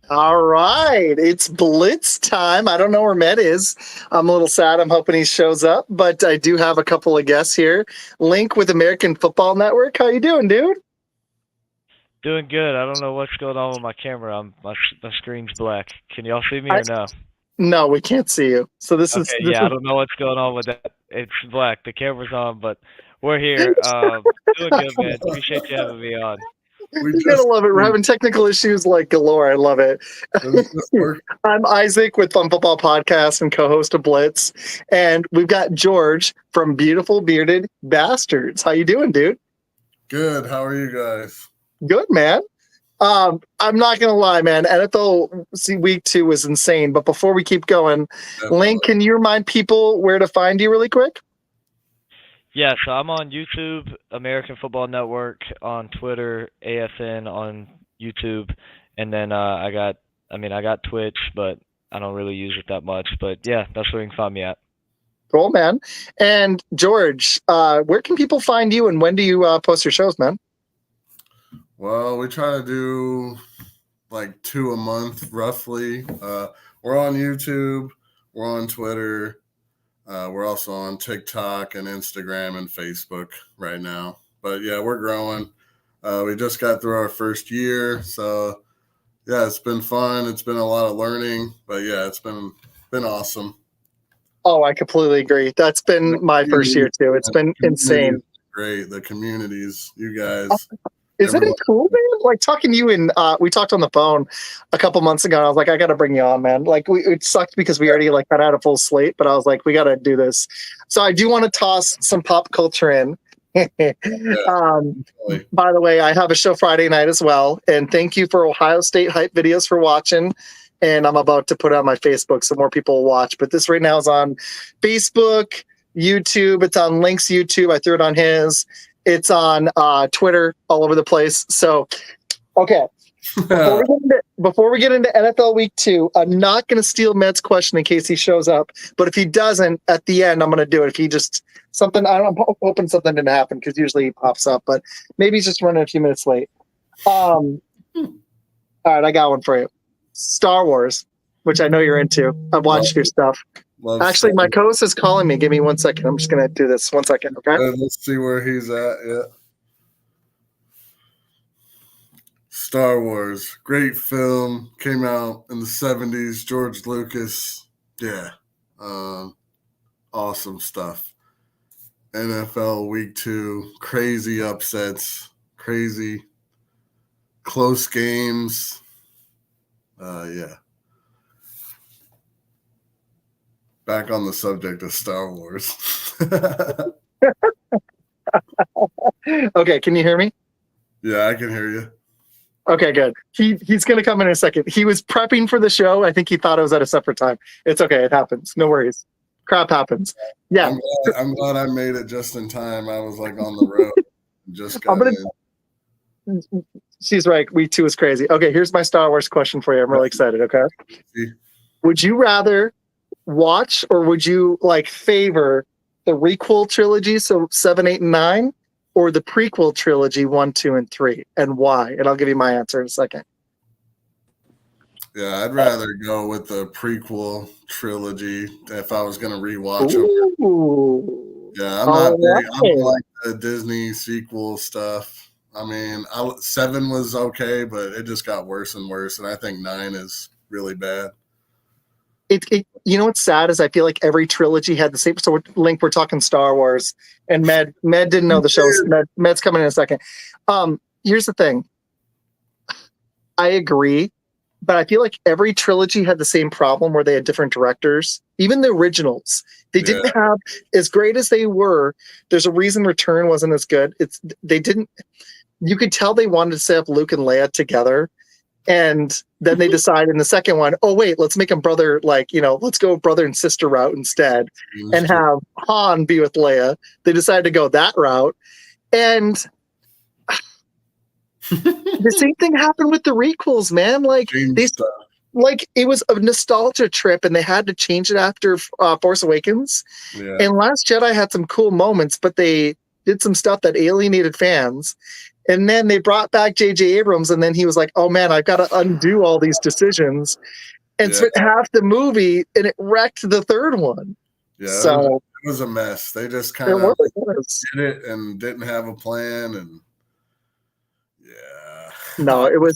All right, it's Blitz time. I don't know where Med is. I'm a little sad. I'm hoping he shows up, but I do have a couple of guests here. Link with American Football Network. How you doing, dude? Doing good. I don't know what's going on with my camera. My screen's black. Can y'all see me I or no? No, we can't see you. So this is Okay, this yeah, I is. don't know what's going on with that. It's black. The camera's on, but we're here. Doing good, man. Appreciate you having me on. We You gotta just love it. We're having technical issues like galore. I love it. does this work? I'm Isaac with Fun Football Podcast and co-host of Blitz, and we've got George from Beautiful Bearded Bastards. How you doing, dude? Good. How are you guys? Good, man. I'm not gonna lie, man. NFL week 2 was insane. But before we keep going, Link, Definitely. can you remind people where to find you really quick? Yeah, so I'm on YouTube, American Football Network, on Twitter, AFN on YouTube, and then I got Twitch, but I don't really use it that much. But yeah, that's where you can find me at. Cool, man. And George, where can people find you, and when do you post your shows, man? Well, we try to do like 2 a month, roughly. We're on YouTube. We're on Twitter. We're also on TikTok and Instagram and Facebook right now. But yeah, we're growing. We just got through our first year, so yeah, it's been fun. It's been a lot of learning, but yeah, it's been awesome. Oh, I completely agree. That's The been my first year community, too. It's been community insane. is great. The communities, you guys, Isn't it everyone. cool, man? Like talking to you and we talked on the phone a couple months ago. And I was like, I got to bring you on, man. Like it sucked because we already like got out a full slate, but I was like, we got to do this. So I do want to toss some pop culture in. Yeah, um, really. by the way, I have a show Friday night as well, and thank you for Ohio State hype videos for watching. And I'm about to put it on my Facebook so more people will watch. But this right now is on Facebook, YouTube. It's on Link's YouTube. I threw it on his. It's on Twitter, all over the place. So, okay, before we get into NFL Week 2, I'm not going to steal Med's question in case he shows up. But if he doesn't, at the end, I'm going to do it. If he just something, I'm hoping something didn't happen because usually he pops up. But maybe he's just running a few minutes late. All right, I got one for you. Star Wars, which I know you're into. I've watched your stuff. Love Actually, Star my Wars. co-host is calling me. Give me 1 second. I'm just going to do this. 1 second, okay? Let's see where he's at. Yeah. Star Wars, great film, came out in the 70s. George Lucas, yeah, awesome stuff. NFL Week 2, crazy upsets, crazy close games. Yeah. Back on the subject of Star Wars. Okay, can you hear me? Yeah, I can hear you. Okay, good. He's going to come in a second. He was prepping for the show. I think he thought it was at a separate time. It's okay. It happens. No worries. Crap happens. Yeah, I'm glad I made it just in time. I was like on the road. Just I'm got gonna. in. She's right. Week 2 is crazy. Okay, here's my Star Wars question for you. I'm really excited. Okay, See? would you rather watch or would you like favor the requel trilogy, so 7, 8, and 9, or the prequel trilogy 1, 2, and 3, and why? And I'll give you my answer in a second. Yeah, I'd rather go with the prequel trilogy if I was going to rewatch them. Ooh. Yeah, I'm not All big. I don't right. like the Disney sequel stuff. I mean, 7 was okay, but it just got worse and worse, and I think 9 is really bad. You know what's sad is I feel like every trilogy had the same. So Link, we're talking Star Wars, and Med didn't know the shows. Med's coming in a second. Here's the thing. I agree, but I feel like every trilogy had the same problem where they had different directors. Even the originals, they didn't have as great as they were. There's a reason Return wasn't as good. They didn't. You could tell they wanted to set up Luke and Leia together. And then they decide in the second one, oh, wait, let's make them brother, let's go brother and sister route instead and have Han be with Leia. They decided to go that route. And the same thing happened with the requels, man. It was a nostalgia trip and they had to change it after Force Awakens. Yeah. And Last Jedi had some cool moments, but they did some stuff that alienated fans. And then they brought back J.J. Abrams, and then he was like, "Oh man, I've got to undo all these decisions," and spent half the movie, and it wrecked the third one. Yeah, so it was a mess. They just it kind of was. did it and didn't have a plan, and no, it was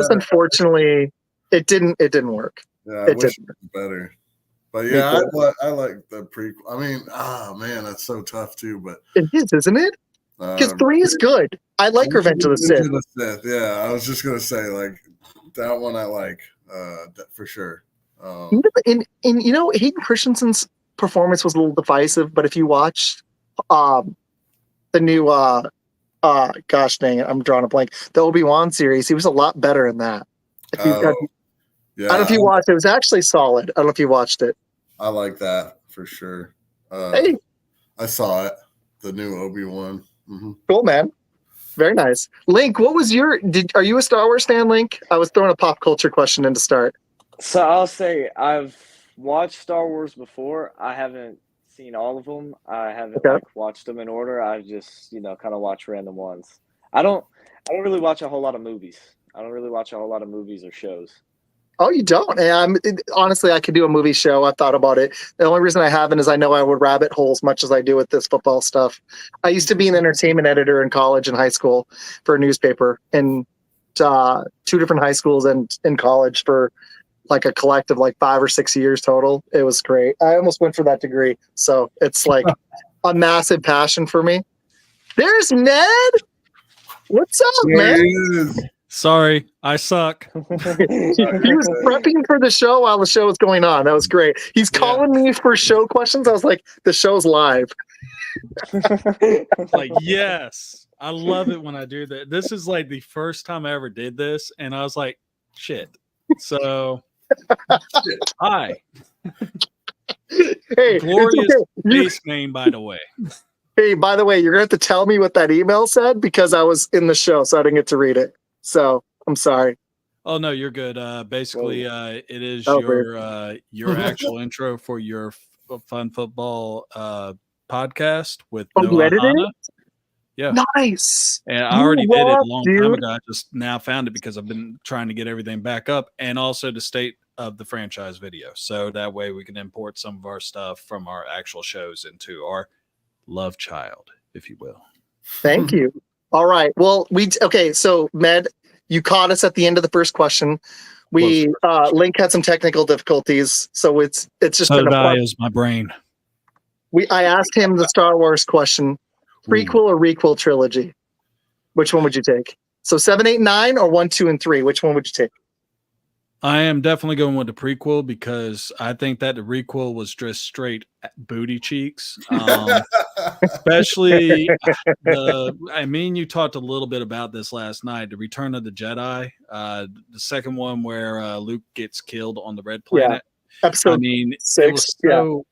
unfortunately it didn't work. Yeah, I wish it was better. But yeah, I like the prequel. I mean, man, that's so tough too. But it is, isn't it? Because 3 is good. I like Revenge of the Sith. Yeah, I was just gonna say like that one I like for sure. And Hayden Christensen's performance was a little divisive, but if you watch the new gosh dang it, I'm drawing a blank. The Obi-Wan series, he was a lot better in that. I don't know if you watched it. It was actually solid. I don't know if you watched it. I like that for sure. Hey. I saw it, the new Obi-Wan. Mm-hmm. Cool, man. Very nice. Link, what was are you a Star Wars fan, Link? I was throwing a pop culture question in to start. So I'll say I've watched Star Wars before. I haven't seen all of them. I haven't watched them in order. I just, kind of watch random ones. I don't really watch a whole lot of movies. I don't really watch a whole lot of movies or shows. Oh, you don't? Honestly, I could do a movie show. I've thought about it. The only reason I haven't is I know I would rabbit hole as much as I do with this football stuff. I used to be an entertainment editor in college and high school for a newspaper in 2 different high schools and in college for like a collective 5 or 6 years total. It was great. I almost went for that degree. So it's like a massive passion for me. There's Ned. What's up, man? Sorry, I suck. He was prepping for the show while the show was going on. That was great. He's calling me for show questions. I was like, the show's live. Yes. I love it when I do that. This is like the first time I ever did this, and I was like, shit. So, hi. Hey, glorious base name, by the way. Hey, by the way, you're going to have to tell me what that email said because I was in the show, so I didn't get to read it. So I'm sorry. Oh no, you're good. Basically, it is your actual intro for your fun football podcast with Noah Hanna. Yeah, nice. And I already did it a long time ago. I just now found it because I've been trying to get everything back up, and also the state of the franchise video, so that way we can import some of our stuff from our actual shows into our love child, if you will. Thank you. All right. Well, so Med, you caught us at the end of the first question. Link had some technical difficulties, so it's just been is my brain. I asked him the Star Wars question: prequel or requel trilogy? Which one would you take? So 7, 8, 9, or 1, 2, and 3? Which one would you take? I am definitely going with the prequel because I think that the requel was just straight booty cheeks. Especially you talked a little bit about this last night, the Return of the Jedi, the second one where Luke gets killed on the Red Planet. Yeah. Episode 6. It was so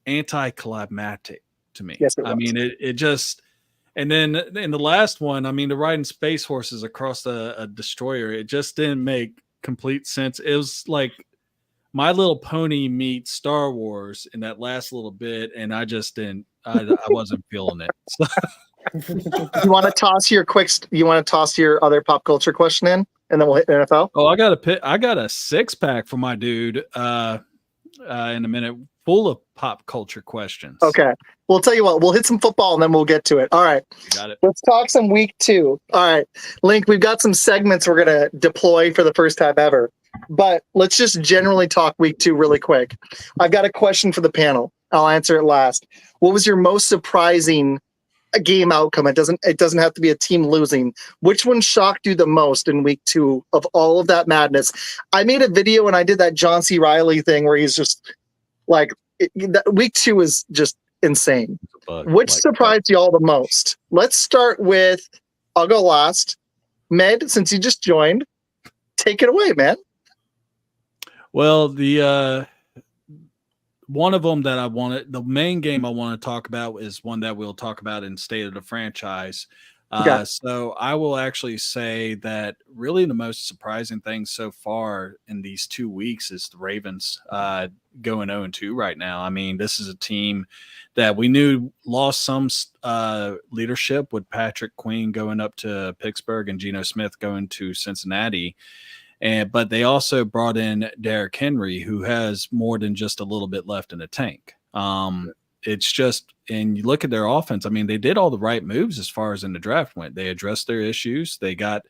anticlimactic to me. Yes, it was. It just, and then in the last one, the riding space horses across a destroyer, it just didn't make complete sense. It was like My Little Pony meets Star Wars in that last little bit, and I just didn't. I wasn't feeling it. So. You want to toss your other pop culture question in, and then we'll hit NFL. Oh, I got a 6-pack for my dude in a minute, full of pop culture questions. Okay, we'll tell you what. We'll hit some football, and then we'll get to it. All right, got it. Let's talk some week 2. All right, Link, we've got some segments we're gonna deploy for the first time ever. But let's just generally talk week 2 really quick. I've got a question for the panel. I'll answer it last. What was your most surprising game outcome? It doesn't have to be a team losing. Which one shocked you the most in week 2 of all of that madness? I made a video and I did that John C. Reilly thing where he's just like, week 2 is just insane. Which surprised you all the most? Let's start with, I'll go last. Med, since you just joined, take it away, man. Well, the one of them that the main game I want to talk about is one that we'll talk about in State of the Franchise. Okay. So I will actually say that really the most surprising thing so far in these 2 weeks is the Ravens going 0-2 right now. I mean, this is a team that we knew lost some leadership with Patrick Queen going up to Pittsburgh and Geno Smith going to Cincinnati. But they also brought in Derrick Henry, who has more than just a little bit left in the tank. It's just, and you look at their offense, I mean, they did all the right moves as far as in the draft went. They addressed their issues. They got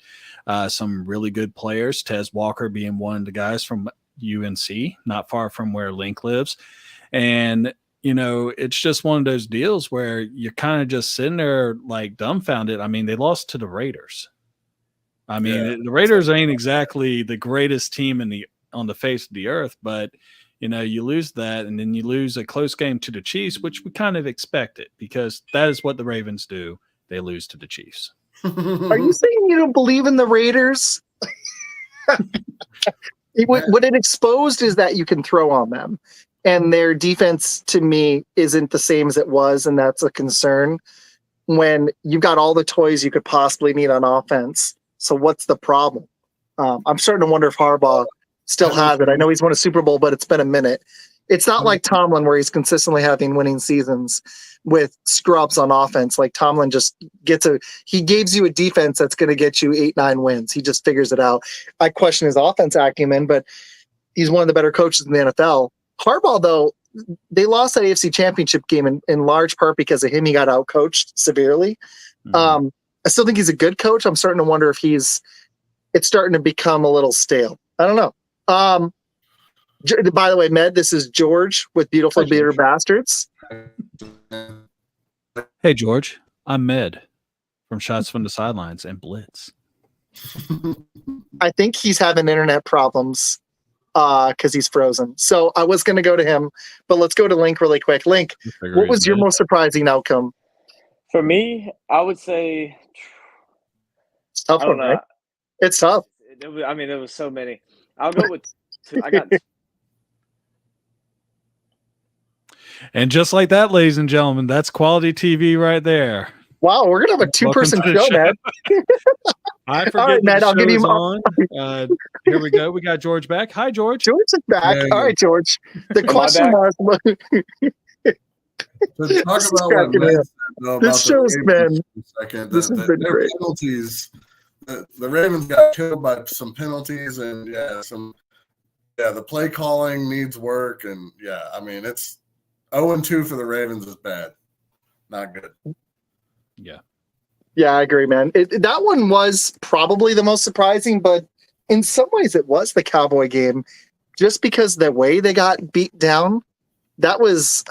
some really good players, Tez Walker being one of the guys from UNC, not far from where Link lives. And, you know, it's just one of those deals where you're kind of just sitting there like dumbfounded. I mean, they lost to the Raiders. I mean, the Raiders ain't exactly the greatest team on the face of the earth, but you know, you lose that, and then you lose a close game to the Chiefs, which we kind of expected because that is what the Ravens do. They lose to the Chiefs. Are you saying you don't believe in the Raiders? What it exposed is that you can throw on them, and their defense, to me, isn't the same as it was, and that's a concern when you've got all the toys you could possibly need on offense. So what's the problem? I'm starting to wonder if Harbaugh still has it. I know he's won a Super Bowl, but it's been a minute. It's not like Tomlin where he's consistently having winning seasons with scrubs on offense. Like Tomlin just he gives you a defense that's going to get you 8-9 wins. He just figures it out. I question his offense acumen, but he's one of the better coaches in the NFL. Harbaugh, though, they lost that AFC Championship game in large part because of him. He got outcoached severely. I still think he's a good coach. I'm starting to wonder if it's starting to become a little stale. I don't know. By the way, Med, this is George with Beautiful Bitter Bastards. Hey, George. I'm Med from Shots from the Sidelines and Blitz. I think he's having internet problems because he's frozen. So I was going to go to him, but let's go to Link really quick. Link, what was your most surprising outcome? For me, I would say it's tough one, right? It's tough. There was so many. I'll go with two. I got. And just like that, ladies and gentlemen, that's quality TV right there. Wow, we're gonna have a two-person show, man. I forget. All right, Matt, I'll give you on. Here we go. We got George back. Hi, George. George is back. Yeah, all right, George. The question was. To talk about what Matt said, though, this show's been. This has been great. Penalties. The Ravens got killed by some penalties, and the play calling needs work, and I mean it's 0-2 for the Ravens is bad, not good. Yeah, I agree, man. That one was probably the most surprising, but in some ways it was the Cowboy game, just because the way they got beat down. That was.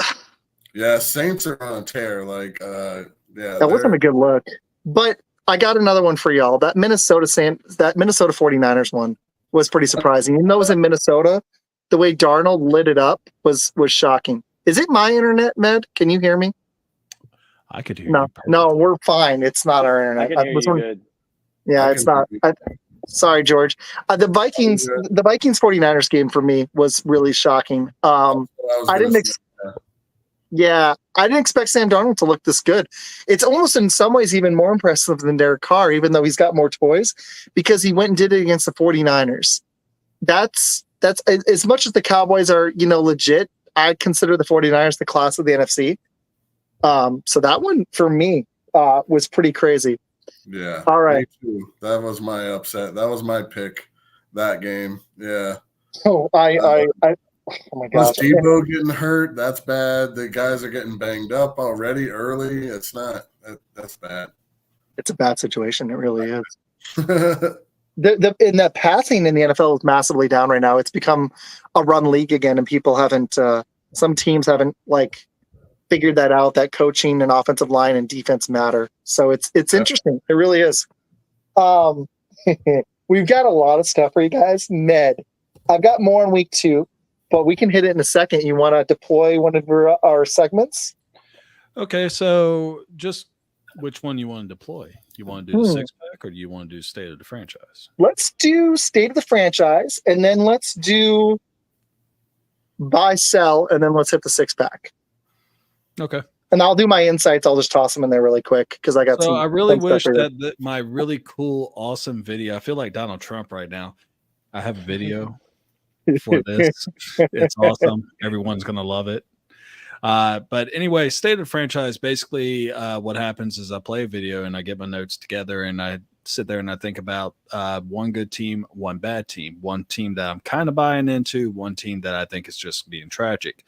Yeah, Saints are on a tear. That wasn't a good look, but. I got another one for y'all. That Minnesota 49ers one was pretty surprising. Even though it was in Minnesota, the way Darnold lit it up was shocking. Is it my internet, Med? Can you hear me? I could hear you. No, we're fine. It's not our internet. I can hear you good. Yeah, it's not. Sorry, George. The Vikings 49ers game for me was really shocking. I didn't expect Sam Darnold to look this good. It's almost in some ways even more impressive than Derek Carr, even though he's got more toys, because he went and did it against the 49ers. That's as much as the Cowboys are, legit. I consider the 49ers the class of the NFC. So that one for me was pretty crazy. Yeah. All right. Me too. That was my upset. That was my pick. That game. Yeah. Oh, oh my gosh. Debo getting hurt, that's bad. The guys are getting banged up already early. It's not that's bad. It's a bad situation. It really is. The passing in the NFL is massively down right now. It's become a run league again, and people haven't some teams haven't figured that out, that coaching and offensive line and defense matter. So it's interesting. It really is. We've got a lot of stuff for you guys. Ned, I've got more in week 2. But we can hit it in a second. You want to deploy one of our segments? Okay, so just which one you want to deploy? You want to do the 6-pack, or do you want to do State of the Franchise? Let's do State of the Franchise, and then let's do buy, sell, and then let's hit the 6-pack. Okay. And I'll do my insights. I'll just toss them in there really quick because I got So some. I really fun stuff wish for you. that my really cool, awesome video. I feel like Donald Trump right now. I have a video for this. It's awesome. Everyone's gonna love it. But anyway, state of the franchise. Basically, what happens is I play a video and I get my notes together and I sit there and I think about one good team, one bad team, one team that I'm kind of buying into, one team that I think is just being tragic.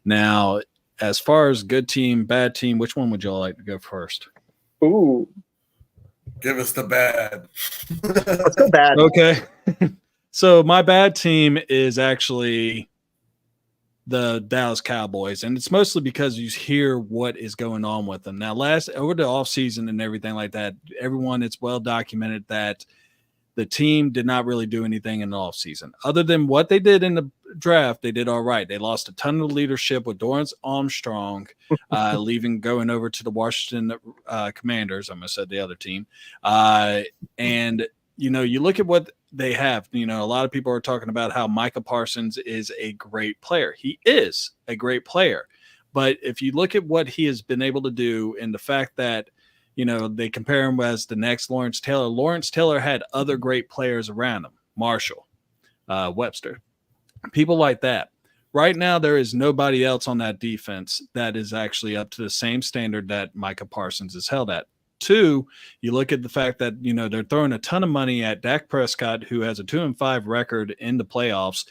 Now, as far as good team, bad team, which one would y'all like to go first? Ooh, Give us the bad. let's go bad. Okay. So my bad team is actually the Dallas Cowboys, and it's mostly because you hear what is going on with them. Now, over the offseason and everything like that, it's well documented that the team did not really do anything in the offseason. Other than what they did in the draft, they did all right. They lost a ton of leadership with Dorrance Armstrong going over to the Washington Commanders. I almost said the other team. And, you look at what they have. A lot of people are talking about how Micah Parsons is a great player. He is a great player. But if you look at what he has been able to do and the fact that, they compare him as the next Lawrence Taylor. Lawrence Taylor had other great players around him. Marshall, Webster, people like that. Right now, there is nobody else on that defense that is actually up to the same standard that Micah Parsons is held at. Two, you look at the fact that, they're throwing a ton of money at Dak Prescott, who has a 2-5 record in the playoffs,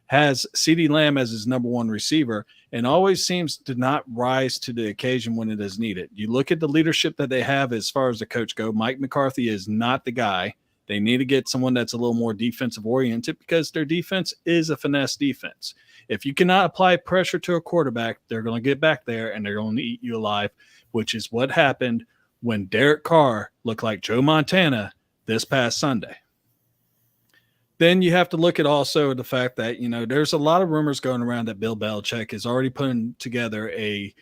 has CeeDee Lamb as his number one receiver, and always seems to not rise to the occasion when it is needed. You look at the leadership that they have as far as the coach go. Mike McCarthy is not the guy. They need to get someone that's a little more defensive oriented because their defense is a finesse defense. If you cannot apply pressure to a quarterback, they're going to get back there and they're going to eat you alive, which is what happened when Derek Carr looked like Joe Montana this past Sunday. Then you have to look at also the fact that, there's a lot of rumors going around that Bill Belichick is already putting together a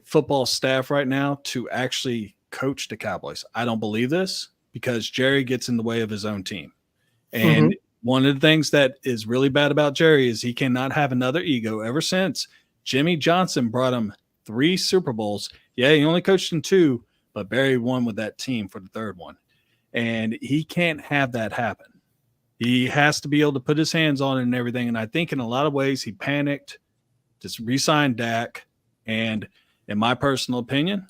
football staff right now to actually coach the Cowboys. I don't believe this because Jerry gets in the way of his own team. And one of the things that is really bad about Jerry is he cannot have another ego. Ever since Jimmy Johnson brought him 3 Super Bowls, yeah, he only coached in 2, but Barry won with that team for the 3rd one. And he can't have that happen. He has to be able to put his hands on it and everything. And I think in a lot of ways he panicked, just re-signed Dak. And in my personal opinion,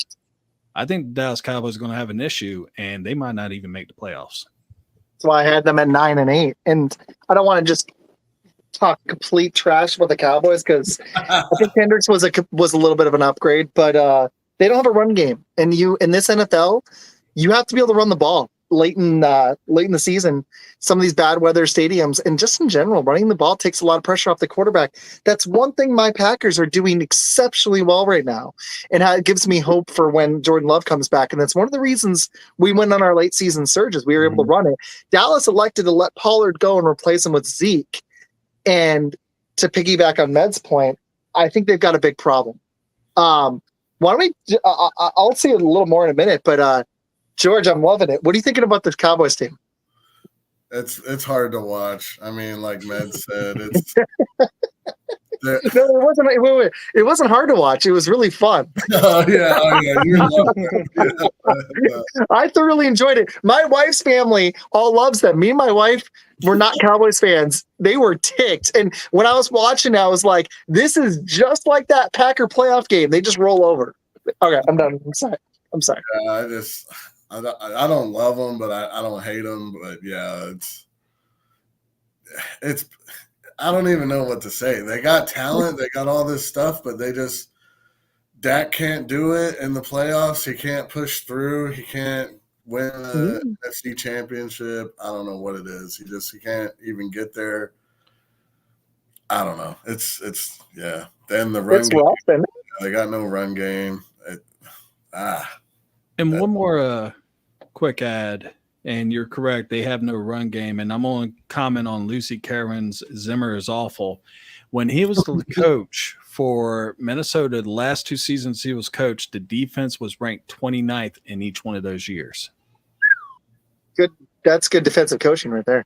I think the Dallas Cowboys are going to have an issue and they might not even make the playoffs. That's why I had them at 9 and 8. And I don't want to just talk complete trash about the Cowboys because I think Kendricks was a little bit of an upgrade, but they don't have a run game. And in this NFL, you have to be able to run the ball late in the season. Some of these bad weather stadiums and just in general, running the ball takes a lot of pressure off the quarterback. That's one thing my Packers are doing exceptionally well right now, and it gives me hope for when Jordan Love comes back. And that's one of the reasons we went on our late season surges. We were able to run it. Dallas elected to let Pollard go and replace him with Zeke. And to piggyback on Med's point, I think they've got a big problem. Why don't we? I'll see it a little more in a minute, but George, I'm loving it. What are you thinking about this Cowboys team? It's hard to watch. I mean, like Med said, it's no, it wasn't. Wait. It wasn't hard to watch. It was really fun. Oh yeah. I thoroughly enjoyed it. My wife's family all loves them. Me and my wife were not Cowboys fans. They were ticked. And when I was watching, I was like, "This is just like that Packer playoff game. They just roll over." Okay, I'm done. I'm sorry. Yeah, I don't love them, but I don't hate them. But yeah, it's I don't even know what to say. They got talent, they got all this stuff, but Dak can't do it in the playoffs. He can't push through. He can't win an NFC championship. I don't know what it is. He can't even get there. I don't know. It's yeah. Then the run game, rough, they got no run game. And one more quick ad, and you're correct. They have no run game. And I'm going to comment on Lucy Cameron's Zimmer is awful. When he was the coach for Minnesota, the last 2 seasons he was coached, the defense was ranked 29th in each one of those years. Good. That's good defensive coaching right there.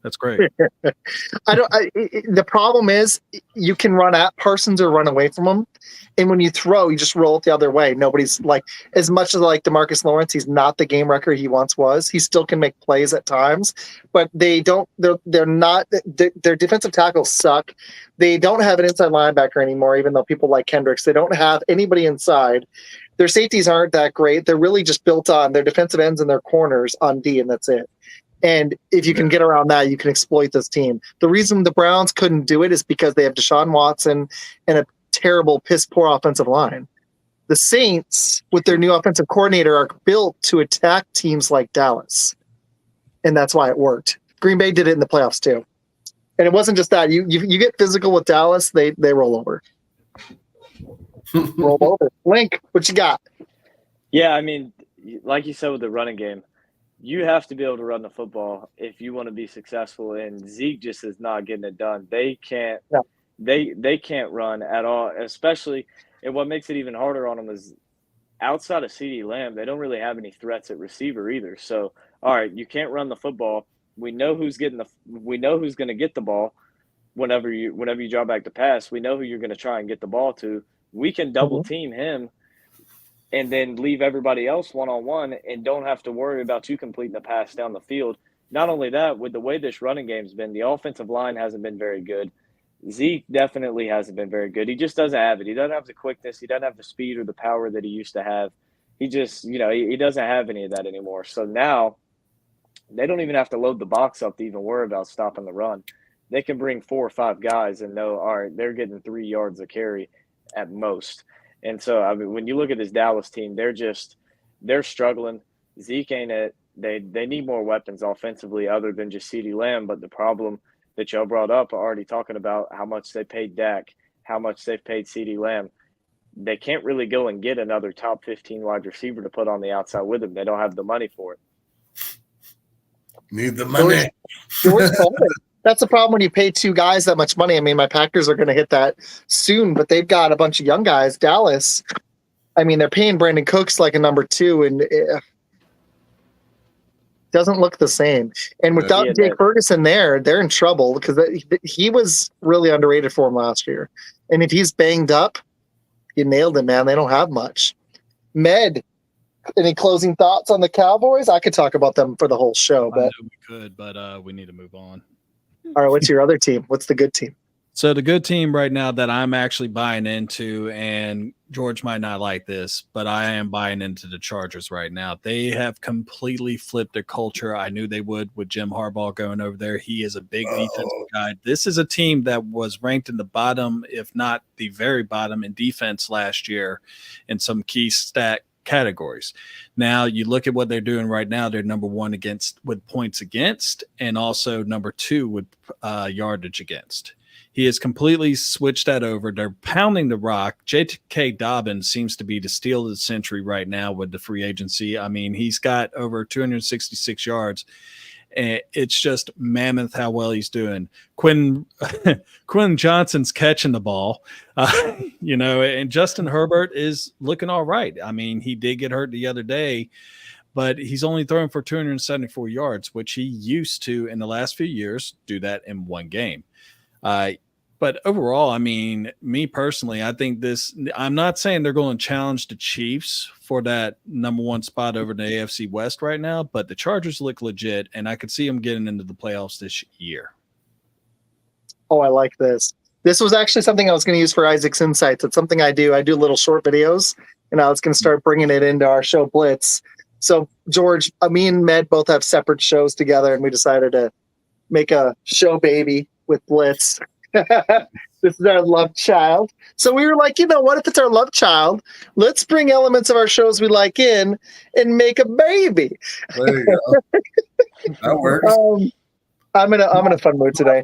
That's great. The problem is you can run at Parsons or run away from him. And when you throw, you just roll it the other way. Nobody's like, as much as like DeMarcus Lawrence, he's not the game wrecker he once was. He still can make plays at times, but they're not, their defensive tackles suck. They don't have an inside linebacker anymore, even though people like Kendricks, they don't have anybody inside. Their safeties aren't that great. They're really just built on their defensive ends and their corners on D, and that's it. And if you can get around that, you can exploit this team. The reason the Browns couldn't do it is because they have Deshaun Watson and a terrible, piss-poor offensive line. The Saints, with their new offensive coordinator, are built to attack teams like Dallas. And that's why it worked. Green Bay did it in the playoffs, too. And it wasn't just that. You get physical with Dallas, they roll over. Roll over. Link, what you got? Yeah, I mean, like you said with the running game, you have to be able to run the football if you want to be successful. And Zeke just is not getting it done. They can't. No. They can't run at all. Especially, and what makes it even harder on them is outside of CeeDee Lamb, they don't really have any threats at receiver either. So, all right, you can't run the football. We know who's going to get the ball whenever you draw back to pass. We know who you're going to try and get the ball to. We can double team him and then leave everybody else one-on-one and don't have to worry about you completing the pass down the field. Not only that, with the way this running game's been, the offensive line hasn't been very good. Zeke definitely hasn't been very good. He just doesn't have it. He doesn't have the quickness. He doesn't have the speed or the power that he used to have. He just, he doesn't have any of that anymore. So now they don't even have to load the box up to even worry about stopping the run. They can bring 4 or 5 guys and know, all right, they're getting 3 yards a carry at most. And so, I mean, when you look at this Dallas team, they're struggling. Zeke ain't it. They need more weapons offensively other than just CeeDee Lamb. But the problem that y'all brought up are already talking about how much they paid Dak, how much they've paid CeeDee Lamb. They can't really go and get another top 15 wide receiver to put on the outside with him. They don't have the money for it. Need the money. That's the problem when you pay 2 guys that much money. I mean, my Packers are going to hit that soon, but they've got a bunch of young guys. Dallas, I mean, they're paying Brandon Cooks like a number 2, and it doesn't look the same. And without Jake Ferguson there, they're in trouble because he was really underrated for him last year. And if he's banged up, you nailed it, man. They don't have much. Med, any closing thoughts on the Cowboys? I could talk about them for the whole show, but we could, but we need to move on. All right, what's your other team? What's the good team? So the good team right now that I'm actually buying into, and George might not like this, but I am buying into the Chargers right now. They have completely flipped their culture. I knew they would with Jim Harbaugh going over there. He is a big defensive guy. This is a team that was ranked in the bottom, if not the very bottom, in defense last year in some key stat categories. Now you look at what they're doing right now. They're number 1 with points against, and also number 2 with yardage against. He has completely switched that over. They're pounding the rock. J.K. Dobbins seems to be the steal of the century right now with the free agency. I mean, he's got over 266 yards. And it's just mammoth how well he's doing. Quinn Johnson's catching the ball, and Justin Herbert is looking all right. I mean, he did get hurt the other day, but he's only throwing for 274 yards, which he used to in the last few years do that in one game. But overall, I mean, me personally, I think I'm not saying they're going to challenge the Chiefs for that number 1 spot over the AFC West right now, but the Chargers look legit, and I could see them getting into the playoffs this year. Oh, I like this. This was actually something I was going to use for Isaac's Insights. It's something I do. I do little short videos, and I was going to start bringing it into our show Blitz. So, George, me and Med both have separate shows together, and we decided to make a show baby with Blitz. This is our love child. So we were like, what if it's our love child? Let's bring elements of our shows we like in and make a baby. There you go. That works. I'm in a fun mood today.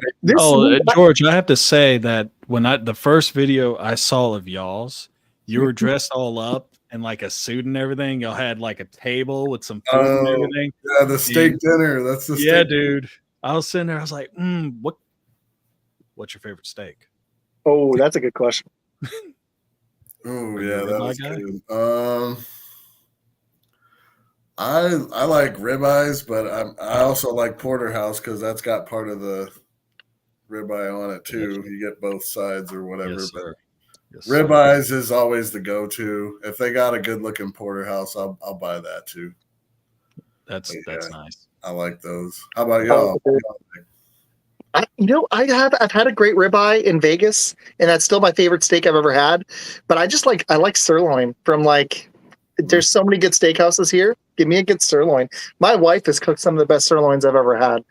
George, I have to say that when the first video I saw of y'all's, you were dressed all up in like a suit and everything. Y'all had like a table with some food and everything. Yeah, the steak dinner. That's the steak. Dude. I was sitting there. I was like, what's your favorite steak? Oh, that's a good question. Oh, yeah, that was good. I like ribeyes, but I also like porterhouse because that's got part of the ribeye on it too. You get both sides or whatever. Yes, but sir. Yes, sir. ribeyes is always the go-to. If they got a good-looking porterhouse, I'll buy that too. That's Yeah. nice. I like those. How about I y'all? like I've had a great ribeye in Vegas, and that's still my favorite steak I've ever had. But I like sirloin from like. There's so many good steakhouses here. Give me a good sirloin. My wife has cooked some of the best sirloins I've ever had.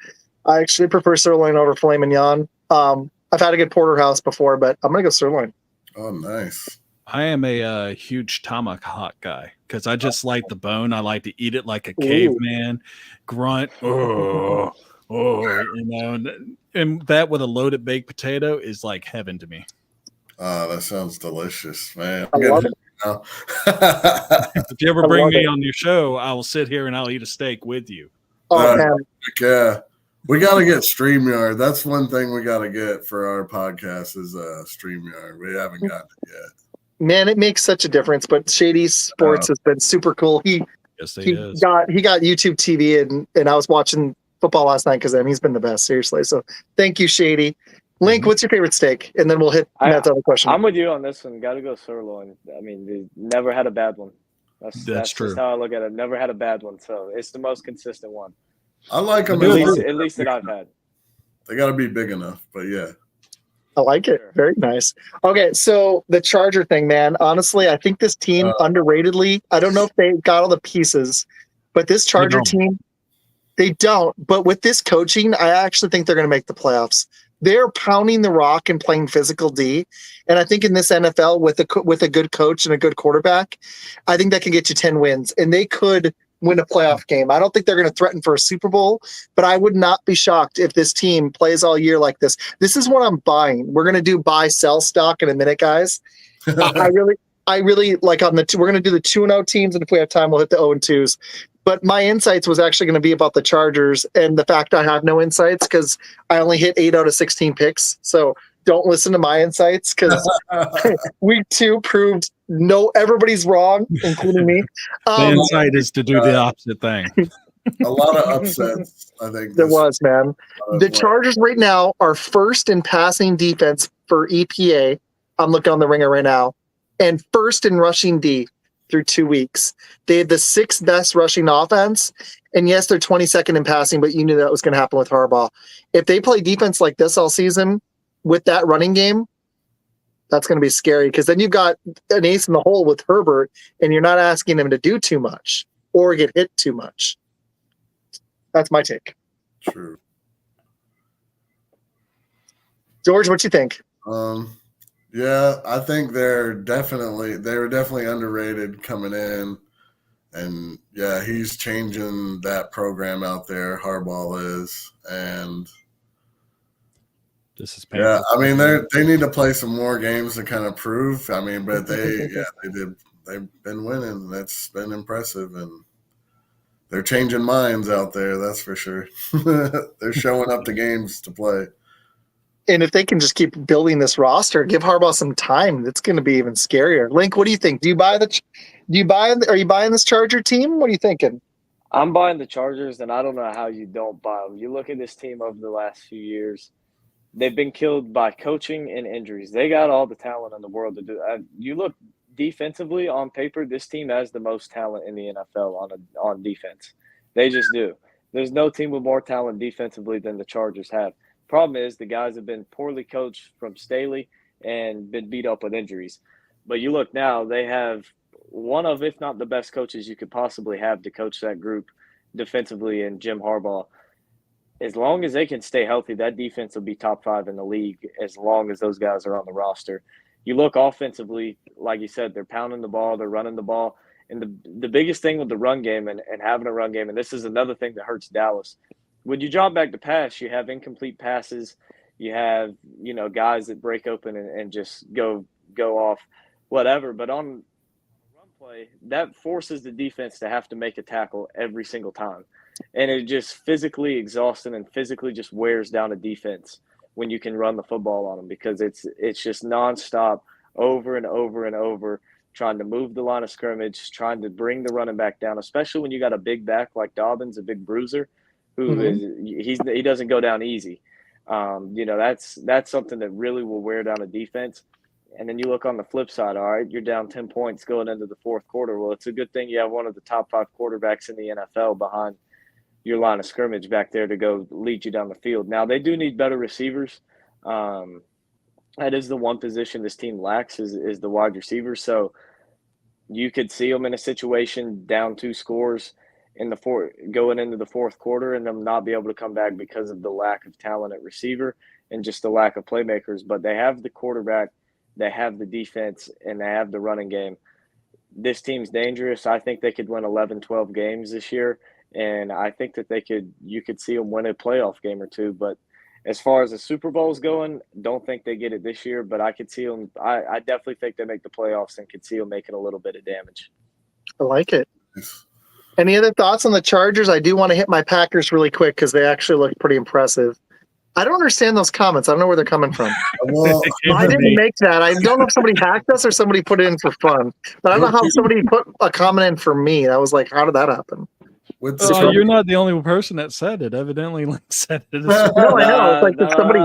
I actually prefer sirloin over filet mignon. I've had a good porterhouse before, but I'm gonna go sirloin. Oh, nice. I am a huge tomahawk guy because I just like the bone. I like to eat it like a Ooh. caveman, grunt. Oh, and that with a loaded baked potato is like heaven to me. Oh, that sounds delicious, man. I I'm love getting it. now. If you ever I bring love me it. on your show, I will sit here and I'll eat a steak with you. Oh man, Yeah. We got to get StreamYard. That's one thing we got to get for our podcast is StreamYard. We haven't gotten it yet. man, it makes such a difference. But Shady Sports has been super cool. Yes, they He is. got YouTube TV, and I was watching football last night because of him. He's been the best, seriously. So thank you, Shady. Link, what's your favorite steak? And then we'll hit Matt's other question. I'm with you on this one. Got to go sirloin. I mean, they never had a bad one. That's true. just how I look at it. Never had a bad one, so it's the most consistent one. I like them. At least that I've had. They got to be big enough, but yeah. I like it. Very nice. Okay, so the Charger thing, man. Honestly, I think this team underratedly. I don't know if they got all the pieces, but this Charger team, they don't. But with this coaching, I actually think they're going to make the playoffs. They're pounding the rock and playing physical D, and I think in this NFL with a good coach and a good quarterback, I think that can get you 10 wins, and they could win a playoff game. I don't think they're going to threaten for a Super Bowl, but I would not be shocked if this team plays all year like this. This is what I'm buying. We're going to do buy sell stock in a minute, guys. I really like on the we're going to do the 2-0 teams, and if we have time, we'll hit the 0-2s. But my insights was actually going to be about the Chargers and the fact I have no insights because I only hit 8 out of 16 picks. So don't listen to my insights because week 2 proved everybody's wrong, including me. The insight is to do the opposite thing. A lot of upsets, I think. There was, man. The Chargers right now are first in passing defense for EPA. I'm looking on the ringer right now. And first in rushing D through 2 weeks. They had the 6th best rushing offense. And yes, they're 22nd in passing, but you knew that was going to happen with Harbaugh. If they play defense like this all season with that running game, that's going to be scary because then you've got an ace in the hole with Herbert, and you're not asking him to do too much or get hit too much. That's my take. True. George, what you think? Yeah, I think they were definitely underrated coming in, and yeah, he's changing that program out there. Harbaugh is, and this is painful. Yeah, I mean they need to play some more games to kind of prove. I mean, but they did. They've been winning. That's been impressive, and they're changing minds out there. That's for sure. They're showing up to games to play. And if they can just keep building this roster, give Harbaugh some time, it's going to be even scarier. Link, what do you think? Are you buying this Charger team? What are you thinking? I'm buying the Chargers, and I don't know how you don't buy them. You look at this team over the last few years; they've been killed by coaching and injuries. They got all the talent in the world to do. You look defensively on paper; this team has the most talent in the NFL on defense. They just do. There's no team with more talent defensively than the Chargers have. Problem is the guys have been poorly coached from Staley and been beat up with injuries. But you look now, they have one of, if not the best coaches you could possibly have to coach that group defensively in Jim Harbaugh. As long as they can stay healthy, that defense will be top 5 in the league as long as those guys are on the roster. You look offensively, like you said, they're pounding the ball, they're running the ball. And the biggest thing with the run game and having a run game, and this is another thing that hurts Dallas, when you drop back to pass, you have incomplete passes. You have, guys that break open and just go off, whatever. But on run play, that forces the defense to have to make a tackle every single time. And it just physically exhausting and physically just wears down a defense when you can run the football on them because it's just nonstop over and over and over trying to move the line of scrimmage, trying to bring the running back down, especially when you got a big back like Dobbins, a big bruiser, who he doesn't go down easy. That's something that really will wear down a defense. And then you look on the flip side, all right, you're down 10 points going into the fourth quarter. Well, it's a good thing you have one of the top 5 quarterbacks in the NFL behind your line of scrimmage back there to go lead you down the field. Now, they do need better receivers. That is the one position this team lacks is the wide receiver. So you could see them in a situation down 2 scores going into the fourth quarter and them not be able to come back because of the lack of talent at receiver and just the lack of playmakers. But they have the quarterback, they have the defense, and they have the running game. This team's dangerous. I think they could win 11, 12 games this year. And I think that you could see them win a playoff game or 2. But as far as the Super Bowl's going, don't think they get it this year. But I could see them. I definitely think they make the playoffs and could see them making a little bit of damage. I like it. Any other thoughts on the Chargers? I do want to hit my Packers really quick because they actually look pretty impressive. I don't understand those comments. I don't know where they're coming from. Well, I didn't make that. I don't know if somebody hacked us or somebody put it in for fun. But I don't know how somebody put a comment in for me. I was like, how did that happen? You're not the only person that said it. Evidently, Link said it. No, I know. It's like did somebody.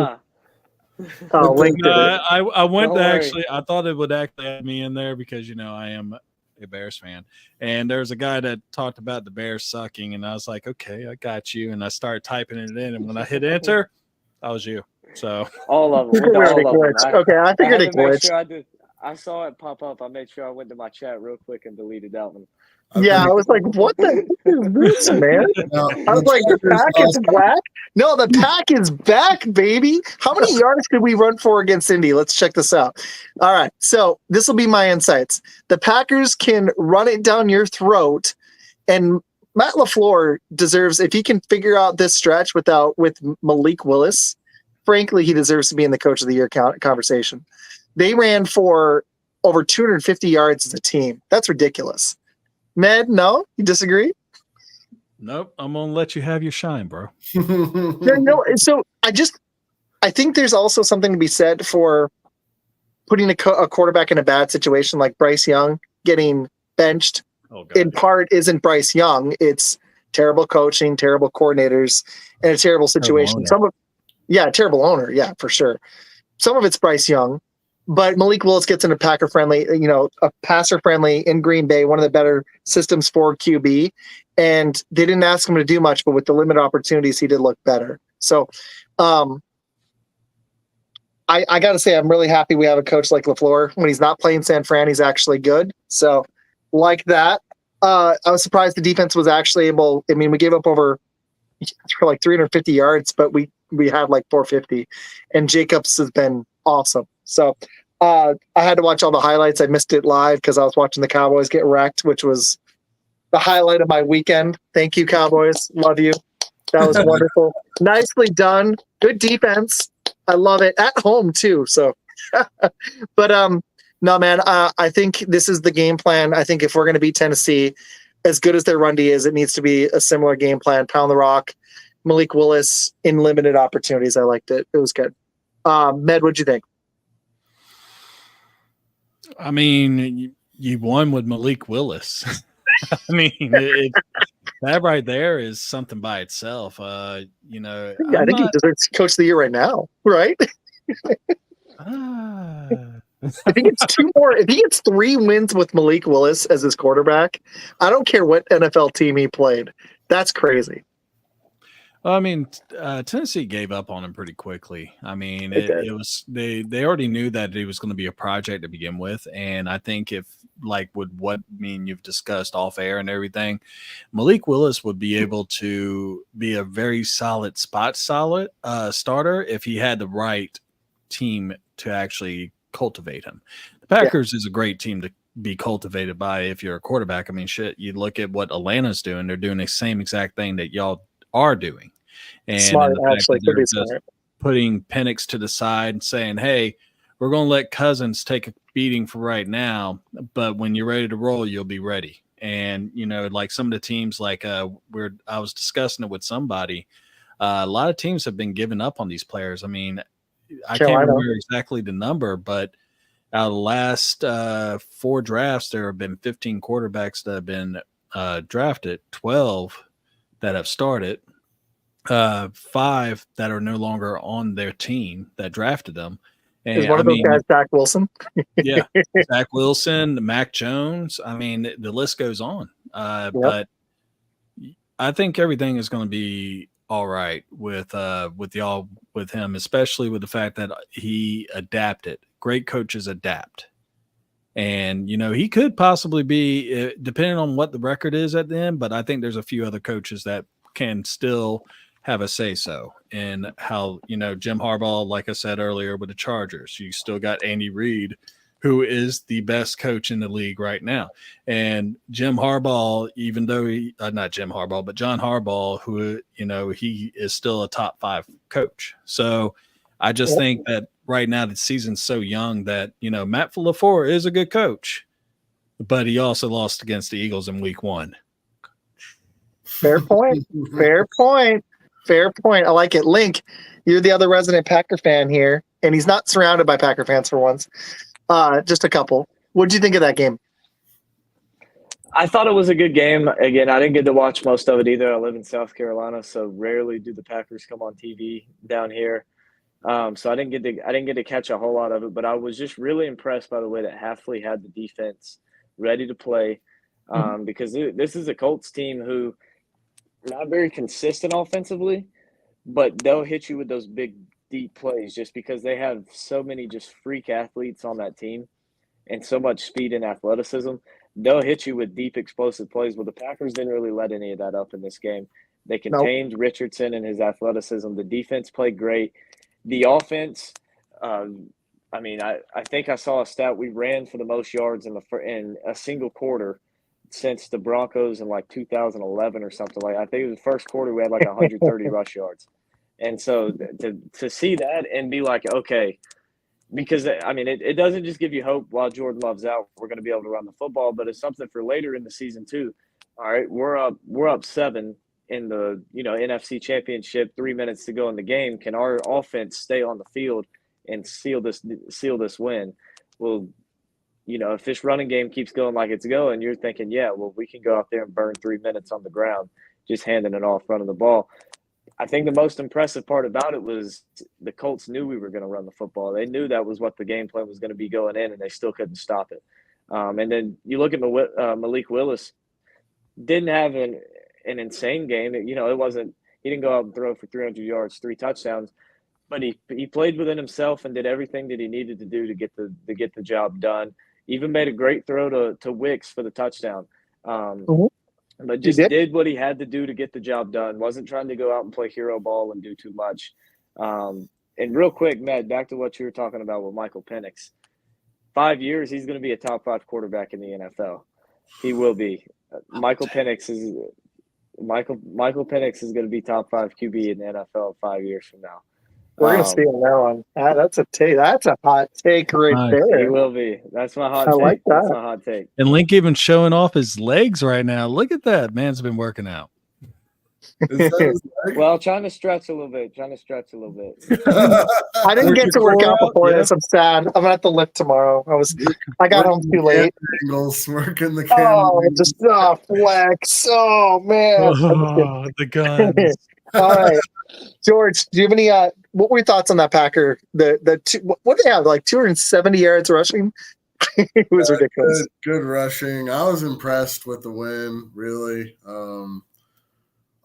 Oh, Link did it. I went Don't to worry. actually. I thought it would actually add me in there because I am a Bears fan, and there's a guy that talked about the Bears sucking, and I was like, okay, I got you, and I started typing it in, and when I hit enter, that was you. So All of them. Figured it glitched. Okay, I figured it glitched. I saw it pop up. I made sure I went to my chat real quick and deleted that one. Yeah, I was like, what the heck is this, man? I was like, the pack is back? No, the pack is back, baby. How many yards did we run for against Indy? Let's check this out. All right, so this will be my insights. The Packers can run it down your throat, and Matt LaFleur deserves, if he can figure out this stretch with Malik Willis, frankly, he deserves to be in the Coach of the Year conversation. They ran for over 250 yards as a team. That's ridiculous. Med, no? You disagree? nope. I'm gonna let you have your shine, bro. No, so I think there's also something to be said for putting a quarterback in a bad situation like Bryce Young getting benched. Oh, God. In part isn't Bryce Young. It's terrible coaching, terrible coordinators, and a terrible situation. Terrible owner. Yeah, for sure. Some of it's Bryce Young, but Malik Willis gets in a Packer-friendly, a passer-friendly in Green Bay, one of the better systems for QB. And they didn't ask him to do much, but with the limited opportunities, he did look better. So I got to say, I'm really happy we have a coach like LaFleur. When he's not playing San Fran, he's actually good. So like that. I was surprised the defense was actually able. I mean, we gave up over for like 350 yards, but we had like 450. And Jacobs has been awesome. So I had to watch all the highlights. I missed it live because I was watching the Cowboys get wrecked, which was the highlight of my weekend. Thank you, Cowboys. Love you. That was wonderful. Nicely done. Good defense. I love it. At home, too. So, but no, man, I think this is the game plan. I think if we're going to beat Tennessee, as good as their run D is, it needs to be a similar game plan. Pound the rock. Malik Willis in limited opportunities. I liked it. It was good. Med, what'd you think? I mean, you won with Malik Willis. I mean, that right there is something by itself. I think he deserves Coach of the Year right now, right? If he gets if he gets 3 wins with Malik Willis as his quarterback, I don't care what NFL team he played. That's crazy. I mean, Tennessee gave up on him pretty quickly. I mean, it was they already knew that it was going to be a project to begin with, and I think if you've discussed off air and everything, Malik Willis would be able to be a very solid starter if he had the right team to actually cultivate him. The Packers is a great team to be cultivated by if you're a quarterback. I mean, shit, you look at what Atlanta's doing; they're doing the same exact thing that y'all are doing, and smart, actually, they're just putting Penix to the side and saying, "Hey, we're going to let Cousins take a beating for right now, but when you're ready to roll, you'll be ready." And like some of the teams, like I was discussing it with somebody, a lot of teams have been giving up on these players. I mean, I can't remember exactly the number, but out of the last 4 drafts, there have been 15 quarterbacks that have been drafted, 12 that have started, 5 that are no longer on their team that drafted them. Is And one of those guys Zach Wilson? yeah, Zach Wilson, Mac Jones. I mean, the list goes on. But I think everything is going to be all right with him, especially with the fact that he adapted. Great coaches adapt. And, he could possibly be, depending on what the record is at the end, but I think there's a few other coaches that can still have a say-so in how, Jim Harbaugh, like I said earlier, with the Chargers. You still got Andy Reid, who is the best coach in the league right now. And Jim Harbaugh, even though not Jim Harbaugh, but John Harbaugh, who, he is still a top 5 coach. So I just think that right now the season's so young that, Matt LaFleur is a good coach, but he also lost against the Eagles in week 1. Fair point. Fair point. Fair point. I like it. Link, you're the other resident Packer fan here, and he's not surrounded by Packer fans for once. Just a couple. What did you think of that game? I thought it was a good game. Again, I didn't get to watch most of it either. I live in South Carolina, so rarely do the Packers come on TV down here. So I didn't get to catch a whole lot of it, but I was just really impressed by the way that Hafley had the defense ready to play, because this is a Colts team who not very consistent offensively, but they'll hit you with those big deep plays just because they have so many just freak athletes on that team and so much speed and athleticism. They'll hit you with deep explosive plays. Well, the Packers didn't really let any of that up in this game. They contained Richardson and his athleticism. The defense played great. The offense, I think I saw a stat. We ran for the most yards in a single quarter since the Broncos in like 2011 or something like that. I think it was the first quarter we had like 130 rush yards. And so to see that and be like, okay, because it doesn't just give you hope while Jordan Love's out, we're going to be able to run the football, but it's something for later in the season too. All right, we're up 7 in the NFC Championship, 3 minutes to go in the game. Can our offense stay on the field and seal this win? Well, if this running game keeps going like it's going, you're thinking, yeah, well, we can go out there and burn 3 minutes on the ground, just handing it off, running the ball. I think the most impressive part about it was the Colts knew we were going to run the football. They knew that was what the game plan was going to be going in, and they still couldn't stop it. And then you look at Malik Willis, didn't have an insane game. It wasn't – he didn't go out and throw for 300 yards, 3 touchdowns, but he played within himself and did everything that he needed to do to get the job done. Even made a great throw to Wicks for the touchdown. But just did what he had to do to get the job done. Wasn't trying to go out and play hero ball and do too much. And real quick, Matt, back to what you were talking about with Michael Penix. 5 years, he's going to be a top 5 quarterback in the NFL. He will be. Michael Penix is going to be top 5 QB in the NFL 5 years from now. We're going to see on that one. That's a take. That's a hot take right there. He will be. That's my hot take. Like that. That's my hot take. And Link even showing off his legs right now. Look at that. Man's been working out. Well, trying to stretch a little bit. I didn't get to work out before this. I'm sad. I'm gonna have to lift tomorrow. I got home too late. Working the camera. Oh, just flex. Oh man. Oh, the guns. All right, George. Do you have any? What were your thoughts on that Packer? The two, what do they have? Like 270 yards rushing. It was ridiculous. Good rushing. I was impressed with the win. Really.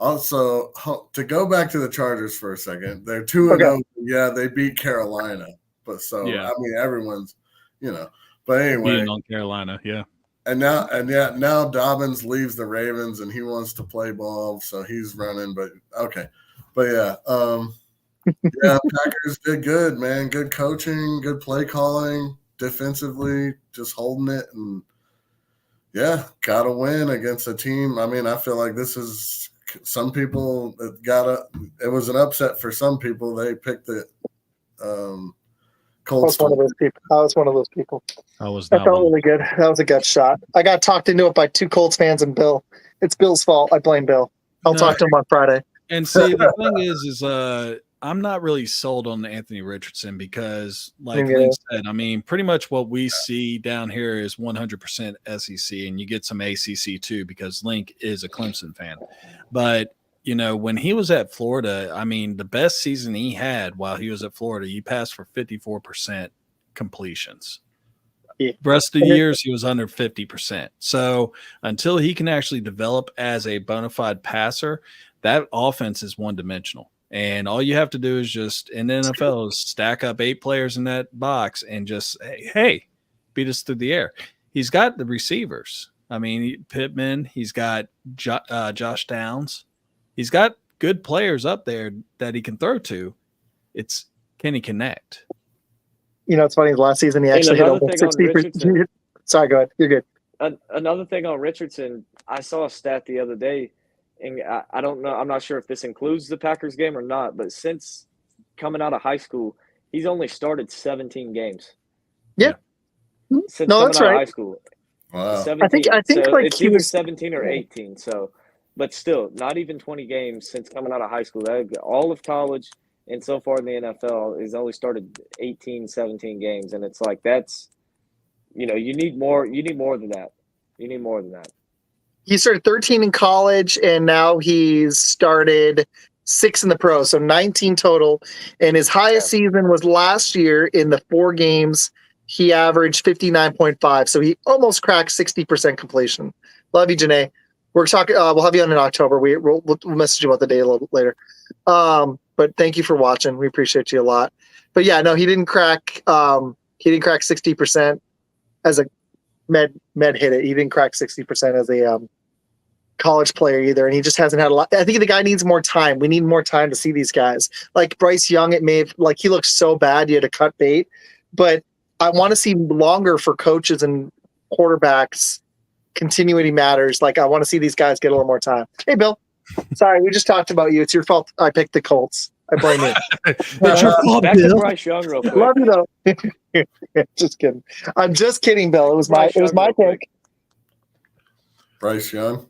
Also, to go back to the Chargers for a second, they're 2-0. Yeah, they beat Carolina, but everyone's, But anyway, beating on Carolina, yeah. And now Dobbins leaves the Ravens and he wants to play ball, so he's running. But okay, Packers did good, man. Good coaching, good play calling, defensively, just holding it, and got a win against a team. I feel like this is. Some people it was an upset for some people. They picked the Colts. I was one of those people. That felt really good. That was a gut shot. I got talked into it by 2 Colts fans and Bill. It's Bill's fault. I blame Bill. I'll talk to him on Friday. And see, the thing is I'm not really sold on Anthony Richardson because, like Yeah. Link said, I mean, pretty much what we see down here is 100% SEC, and you get some ACC too because Link is a Clemson fan. But when he was at Florida, I mean, the best season he had while he was at Florida, he passed for 54% completions. Yeah. The rest of the years, he was under 50%. So until he can actually develop as a bona fide passer, that offense is one-dimensional. And all you have to do is just, in the NFL, is stack up 8 players in that box and just, hey, beat us through the air. He's got the receivers. I mean, Pittman, he's got Josh Downs. He's got good players up there that he can throw to. It's, can he connect? It's funny. Last season, he actually hit over 60%. Sorry, go ahead. You're good. Another thing on Richardson, I saw a stat the other day, and I don't know. I'm not sure if this includes the Packers game or not, but since coming out of high school, he's only started 17 games. Yeah. Since coming out of high school. Wow. 17, I think so like it's he either was 17 or 18. So, but still, not even 20 games since coming out of high school. All of college and so far in the NFL is only started 18, 17 games, and it's like that's, you need more. You need more than that. You need more than that. He started 13 in college, and now he's started 6 in the pros, so 19 total. And his highest season was last year in the 4 games. He averaged 59.5, so he almost cracked 60% completion. Love you, Janae. We're talking. We'll have you on in October. We'll message you about the day a little bit later. But thank you for watching. We appreciate you a lot. But yeah, no, he didn't crack. He didn't crack 60% as a med hit it. He didn't crack 60% as a college player either, and he just hasn't had a lot. I think the guy needs more time. We need more time to see these guys. Like Bryce Young, it may have, like, he looks so bad you had to cut bait, but I want to see longer for coaches and quarterbacks. Continuity matters. Like, I want to see these guys get a little more time. Hey, Bill. Sorry, we just talked about you. It's your fault. I picked the Colts. I blame you. It's your fault, Back to Bill. Bryce Young real quick. Love you though. Just kidding. I'm just kidding, Bill. It was my pick. Bryce Young.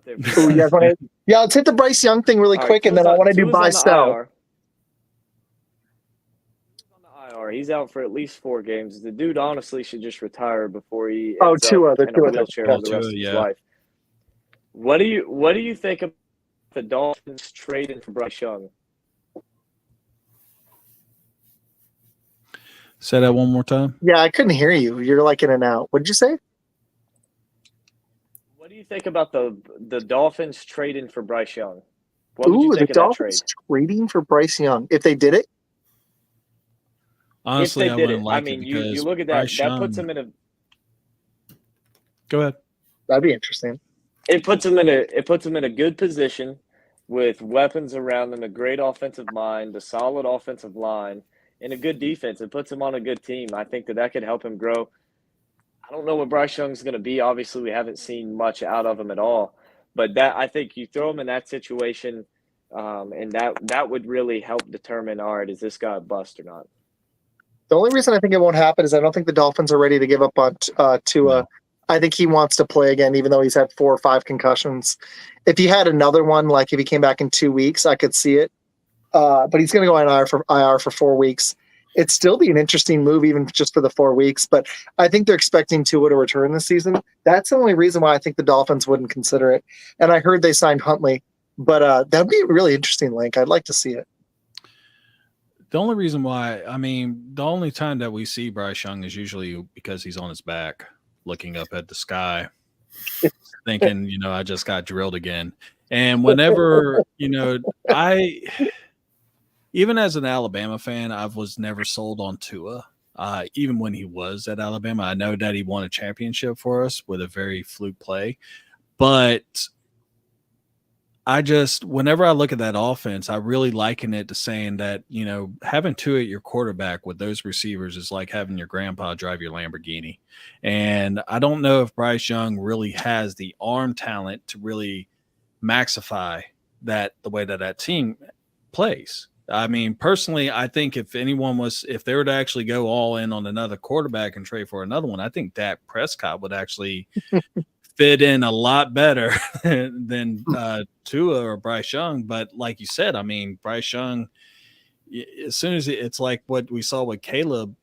Ooh, you guys wanna, let's hit the Bryce Young thing really quick, and then I want to do buy sell. He's out for at least 4 games. The dude honestly should just retire before he Tua, ends up in a wheelchair for the rest of his life. What do you think of the Dolphins trading for Bryce Young? Say that one more time. Yeah, I couldn't hear you. You're like in and out. What did you say? What do you think about the Dolphins trading for Bryce Young? What would you think the of Dolphins that trade? trading for Bryce Young. If they did it? Honestly, I wouldn't like mean, it you look at that. Bryce That puts Young... him in a. Go ahead. That'd be interesting. It puts him in a good position with weapons around him, a great offensive mind, a solid offensive line, and a good defense. It puts him on a good team. I think that could help him grow. I don't know what Bryce Young's going to be. Obviously, we haven't seen much out of him at all. But I think you throw him in that situation, and that would really help determine, all right, is this guy a bust or not? The only reason I think it won't happen is I don't think the Dolphins are ready to give up on Tua. No. I think he wants to play again, even though he's had 4 or 5 concussions. If he had another one, like if he came back in 2 weeks, I could see it. But he's going to go on IR for 4 weeks. It'd still be an interesting move, even just for the 4 weeks. But I think they're expecting Tua to return this season. That's the only reason why I think the Dolphins wouldn't consider it. And I heard they signed Huntley. But that'd be a really interesting link. I'd like to see it. The only reason why, I mean, the only time that we see Bryce Young is usually because he's on his back, looking up at the sky, thinking, I just got drilled again. And whenever, even as an Alabama fan, I was never sold on Tua. Even when he was at Alabama, I know that he won a championship for us with a very fluke play. But whenever I look at that offense, I really liken it to saying that, having Tua at your quarterback with those receivers is like having your grandpa drive your Lamborghini. And I don't know if Bryce Young really has the arm talent to really maxify that the way that team plays. I mean, personally, I think if they were to actually go all in on another quarterback and trade for another one, I think Dak Prescott would actually fit in a lot better than Tua or Bryce Young. But like you said, I mean, Bryce Young, as soon as it's like what we saw with Caleb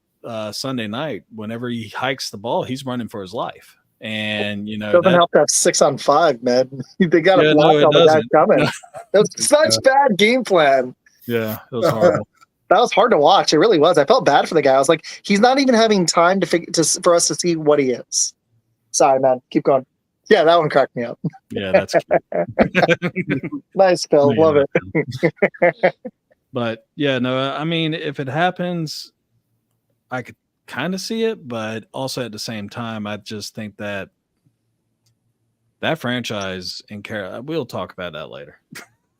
Sunday night, whenever he hikes the ball, he's running for his life. And, doesn't help to have 6-on-5, man. They got to block it all the guys doesn't. coming. That's such bad game plan. Yeah, it was horrible. That was hard to watch. It really was. I felt bad for the guy. I was like, he's not even having time for us to see what he is. Sorry, man. Keep going. Yeah, that one cracked me up. Yeah, that's cute. Nice, Phil. Love it. But yeah, no, I mean, if it happens, I could kind of see it, but also at the same time, I just think that franchise in Carolina, we'll talk about that later.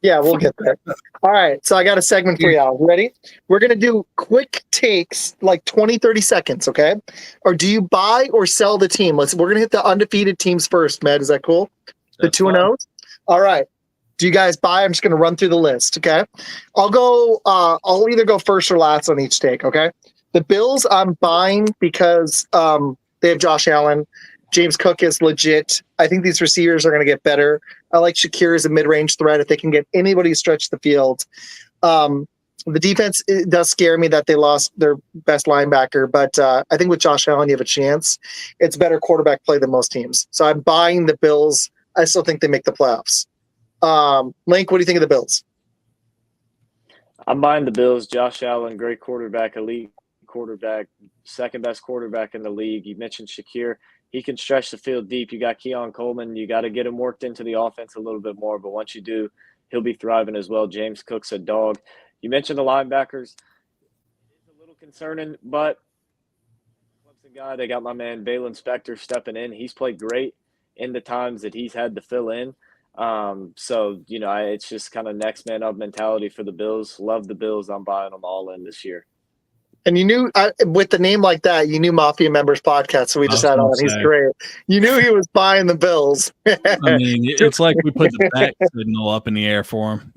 Yeah, we'll get there. All right. So I got a segment for y'all. Ready? We're going to do quick takes, like 20, 30 seconds. Okay. Or do you buy or sell the team? We're going to hit the undefeated teams first, Matt. Is that cool? The 2-0s? All right. Do you guys buy? I'm just going to run through the list. Okay. I'll either go first or last on each take. Okay. The Bills I'm buying because they have Josh Allen. James Cook is legit. I think these receivers are going to get better. I like Shakir as a mid-range threat if they can get anybody to stretch the field. The defense, it does scare me that they lost their best linebacker, but I think with Josh Allen, you have a chance. It's better quarterback play than most teams. So I'm buying the Bills. I still think they make the playoffs. Link, what do you think of the Bills? I'm buying the Bills. Josh Allen, great quarterback, elite quarterback, second best quarterback in the league. You mentioned Shakir. He can stretch the field deep. You got Keon Coleman. You got to get him worked into the offense a little bit more. But once you do, he'll be thriving as well. James Cook's a dog. You mentioned the linebackers. It is a little concerning, but Clemson guy, they got my man Balen Spector stepping in. He's played great in the times that he's had to fill in. So, it's just kind of next man up mentality for the Bills. Love the Bills. I'm buying them all in this year. And you knew with the name like that, you knew Mafia Members podcast. So we just had on. He's great. You knew he was buying the Bills. I mean, it's like we put the back signal up in the air for him.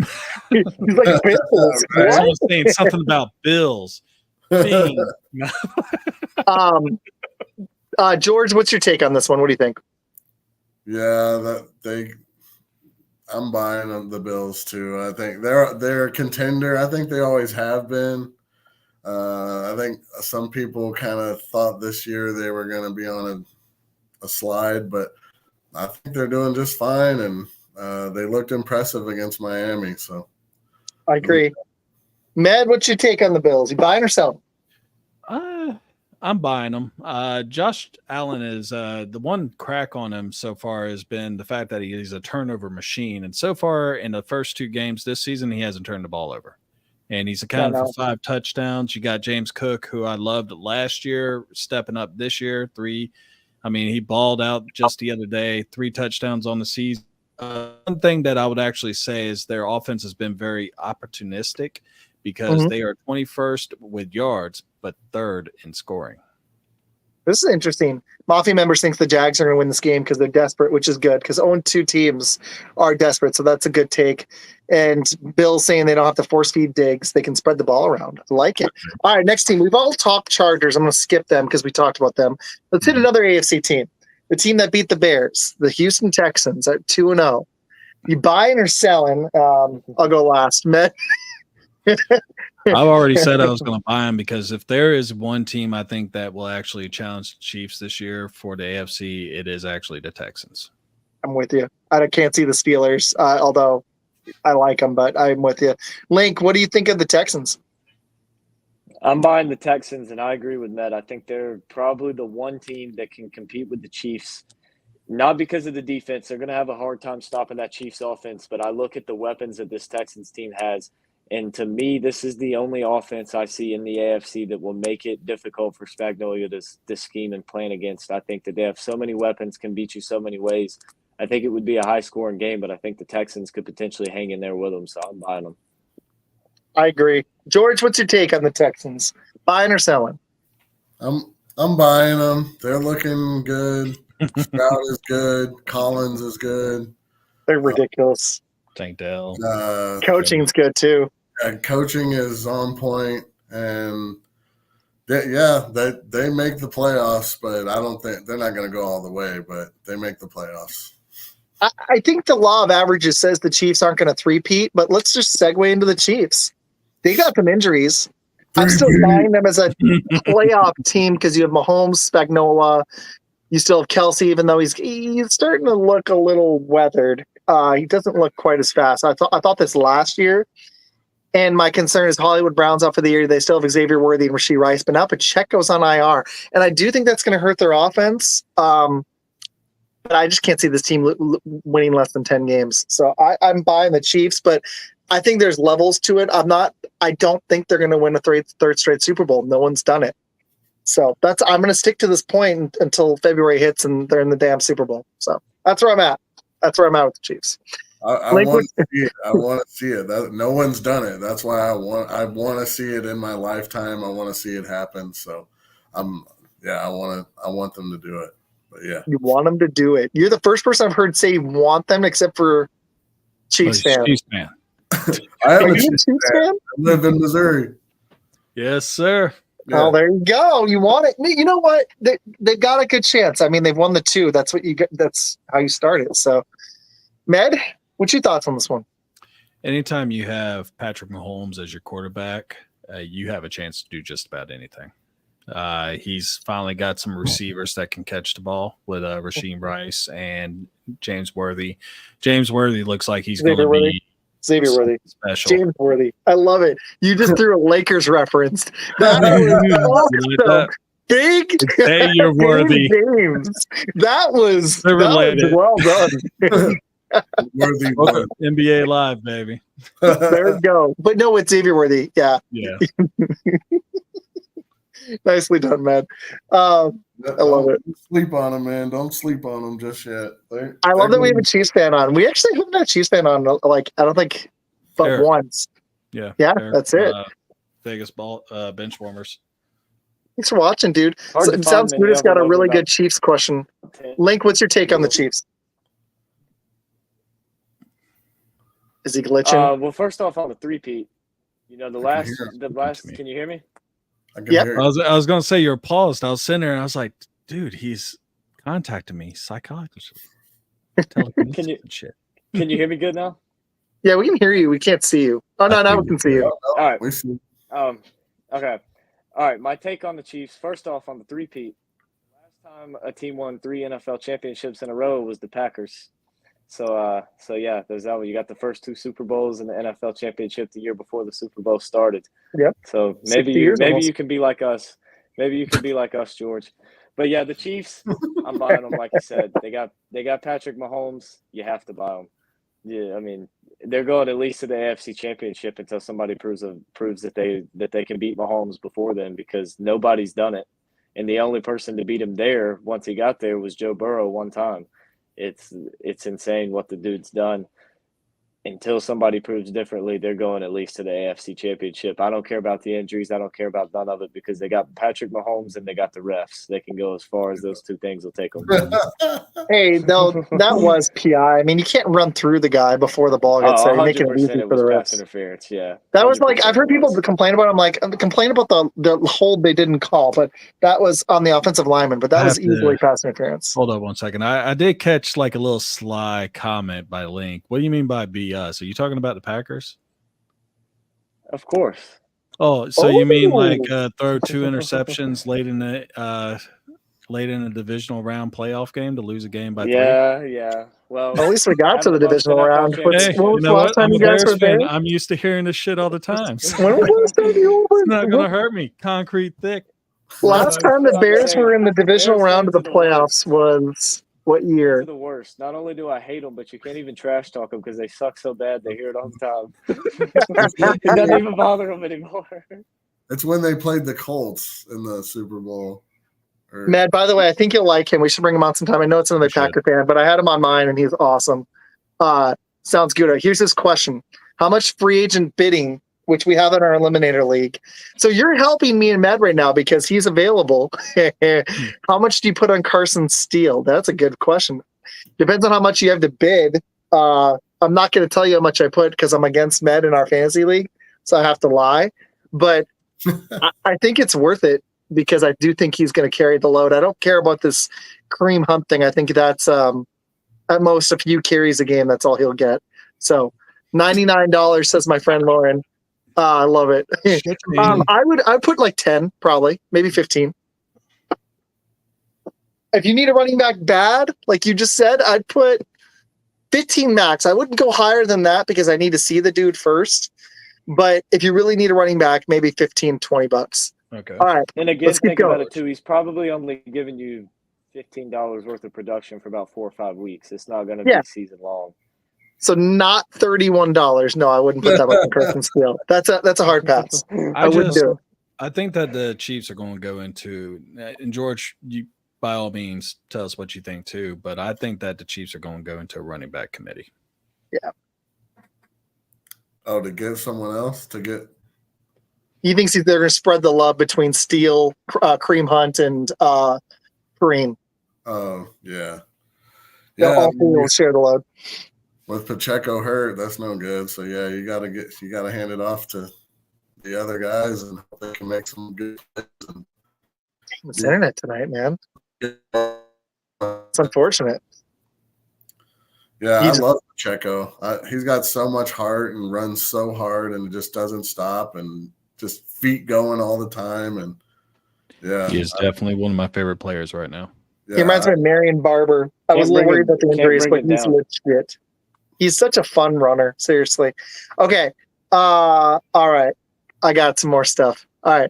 He's like, Bills. Someone's saying something about Bills. George, what's your take on this one? What do you think? Yeah, I'm buying the Bills too. I think they're a contender. I think they always have been. I think some people kind of thought this year they were going to be on a slide, but I think they're doing just fine, and they looked impressive against Miami. So I agree. Med, what's your take on the Bills? You buying or selling? I'm buying them. Josh Allen is the one crack on him so far has been the fact that he's a turnover machine, and so far in the first 2 games this season, he hasn't turned the ball over. And he's accounted for 5 touchdowns. You got James Cook, who I loved last year, stepping up this year. 3. I mean, he balled out just the other day, 3 touchdowns on the season. One thing that I would actually say is their offense has been very opportunistic because they are 21st with yards, but 3rd in scoring. This is interesting. Mafia members think the Jags are going to win this game because they're desperate, which is good because 0-2 teams are desperate. So that's a good take. And Bill's saying they don't have to force feed Diggs. They can spread the ball around. I like it. All right, next team. We've all talked Chargers. I'm going to skip them because we talked about them. Let's hit another AFC team. The team that beat the Bears, the Houston Texans at 2-0. You buying or selling? I'll go last. Matt. I've already said I was going to buy them because if there is one team I think that will actually challenge the Chiefs this year for the AFC, it is actually the Texans. I'm with you. I can't see the Steelers, although I like them, but I'm with you. Link, what do you think of the Texans? I'm buying the Texans, and I agree with Matt. I think they're probably the one team that can compete with the Chiefs, not because of the defense. They're going to have a hard time stopping that Chiefs offense, but I look at the weapons that this Texans team has, and to me, this is the only offense I see in the AFC that will make it difficult for Spagnuolo to scheme and plan against. I think that they have so many weapons, can beat you so many ways. I think it would be a high-scoring game, but I think the Texans could potentially hang in there with them, so I'm buying them. I agree. George, what's your take on the Texans? Buying or selling? I'm buying them. They're looking good. Stroud is good. Collins is good. They're ridiculous. Tank Dell. Coaching's good, too. Coaching is on point, and they make the playoffs, but I don't think they're not going to go all the way, but they make the playoffs. I think the law of averages says the Chiefs aren't going to three-peat, but let's just segue into the Chiefs. They got some injuries. I'm still buying them as a playoff team because you have Mahomes, Spagnuolo. You still have Kelsey, even though he's starting to look a little weathered. He doesn't look quite as fast. I thought this last year. And my concern is Hollywood Brown's out for the year. They still have Xavier Worthy and Rashee Rice, but now Pacheco goes on IR. And I do think that's going to hurt their offense. But I just can't see this team winning less than 10 games. So I'm buying the Chiefs, but I think there's levels to it. I don't think they're going to win a third straight Super Bowl. No one's done it. So I'm going to stick to this point until February hits and they're in the damn Super Bowl. So that's where I'm at. That's where I'm at with the Chiefs. I want to see it. I want to see it. No one's done it. That's why I want to see it in my lifetime. I want to see it happen. So I want them to do it. But yeah. You want them to do it. You're the first person I've heard say you want them except for Chiefs fan. Chiefs fan. I am Are a you a Chiefs Chiefs fan. fan? I live in Missouri. Yes, sir. Yeah. Oh, there you go. You want it. You know what? They've got a good chance. I mean, they've won the 2. That's what you get. That's how you started. So, Med, what's your thoughts on this one? Anytime you have Patrick Mahomes as your quarterback, you have a chance to do just about anything. He's finally got some receivers that can catch the ball with Rashee Rice and James Worthy. James Worthy looks like he's going to be Xavier Worthy. Special. James Worthy. I love it. You just threw a Lakers reference. That was awesome. Big Xavier Worthy. James. That was related. well done. Worthy. NBA Live, baby. There we go. But no, it's Xavier Worthy. Yeah. Nicely done, man. I love it. Don't sleep on them, man. Don't sleep on them just yet. I love that we have a Chiefs fan on. We actually haven't had a Chiefs fan on, like, I don't think, but Eric. once. Yeah. Yeah, that's it. Vegas ball bench warmers. Thanks for watching, dude. Hard to It find sounds many good. It's of them got a over really about good Chiefs question. 10. Link, what's your take on the Chiefs? Is he glitching? Well, first off, on the three-peat, the last, me. can you hear me? I can Yep. hear I you. was going to say you're paused. I was sitting there and I was like, dude, he's contacting me, psychologist. Can you hear me good now? Yeah, we can hear you. We can't see you. Oh, no, now we can see you. All right. We see. Okay. All right. My take on the Chiefs. First off, on the three-peat. Last time a team won 3 NFL championships in a row was the Packers. So yeah, there's that one. You got the first 2 Super Bowls and the NFL championship the year before the Super Bowl started. Yep. So 60 years almost. you can be like us. Maybe you can be like us, George. But yeah, the Chiefs, I'm buying them. Like you said, they got Patrick Mahomes. You have to buy them. Yeah, I mean, they're going at least to the AFC Championship until somebody proves that they can beat Mahomes before then, because nobody's done it, and the only person to beat him there once he got there was Joe Burrow one time. It's insane what the dude's done. Until somebody proves differently, they're going at least to the AFC Championship. I don't care about the injuries. I don't care about none of it, because they got Patrick Mahomes and they got the refs. They can go as far as those 2 things will take them. Hey, that was PI. I mean, you can't run through the guy before the ball gets there. You're making it easy for the pass refs. interference. Yeah, That was like, I've heard 100% people was. complain about it. I'm like, complain about the hold they didn't call, but that was on the offensive lineman, but that I was have to- easily pass interference. Hold on one second. I did catch like a little sly comment by Link. What do you mean by BS? Are you talking about the Packers? Of course. Oh, so you mean like Oh. throw 2 interceptions late in the divisional round playoff game to lose a game by 3? Yeah. Well, At least we got to the having the most divisional NFL round. championships. Hey, When you was the know last what? time I'm a you guys Bears were fan. there? I'm used to hearing this shit all the time. When was the last time you were It's not going to hurt me. Concrete thick. Last time the I'm Bears saying, were in the divisional Bears round of the fans are the worst. playoffs was what They're year? the worst. Not only do I hate them, but you can't even trash talk them because they suck so bad. They hear it all the time. It doesn't even bother them anymore. It's when they played the Colts in the Super Bowl. Matt, by the way, I think you'll like him. We should bring him on sometime. I know it's another We should. Packer fan, but I had him on mine and he's awesome. Sounds good. Here's his question. How much free agent bidding, which we have in our Eliminator League? So you're helping me and Matt right now because he's available. How much do you put on Carson Steele? That's a good question. Depends on how much you have to bid. I'm not going to tell you how much I put because I'm against Med in our fantasy league, so I have to lie. But I think it's worth it because I do think he's going to carry the load. I don't care about this Kareem Hunt thing. I think that's at most a few carries a game. That's all he'll get. So $99, says my friend Lauren. I love it. I'd put like 10, probably, maybe 15. If you need a running back bad, like you just said, I'd put 15 max. I wouldn't go higher than that because I need to see the dude first. But if you really need a running back, maybe 15, $20. Okay. All right. And again, Let's keep think about going. it too. He's probably only giving you $15 worth of production for about 4 or 5 weeks. It's not going to be season long. So not $31. No, I wouldn't put that on the Christian scale. That's a hard pass. I wouldn't do it. I think that the Chiefs are going to go into, and George, you by all means tell us what you think too, but I think that the Chiefs are going to go into a running back committee. Yeah. Oh, to get someone else to get. He thinks they're going to spread the love between Steele, Kareem Hunt, and Kareem. Oh, yeah. All three will share the load. With Pacheco hurt, that's no good. So yeah, you gotta hand it off to the other guys and hope they can make some good plays. It's internet tonight, man. It's unfortunate. Yeah, I love Pacheco. He's got so much heart and runs so hard and just doesn't stop and just feet going all the time. And yeah, he is definitely one of my favorite players right now. Yeah, he reminds me of Marion Barber. I was a little worried about the injuries, but he's legit. He's such a fun runner. Seriously. Okay. All right. I got some more stuff. All right.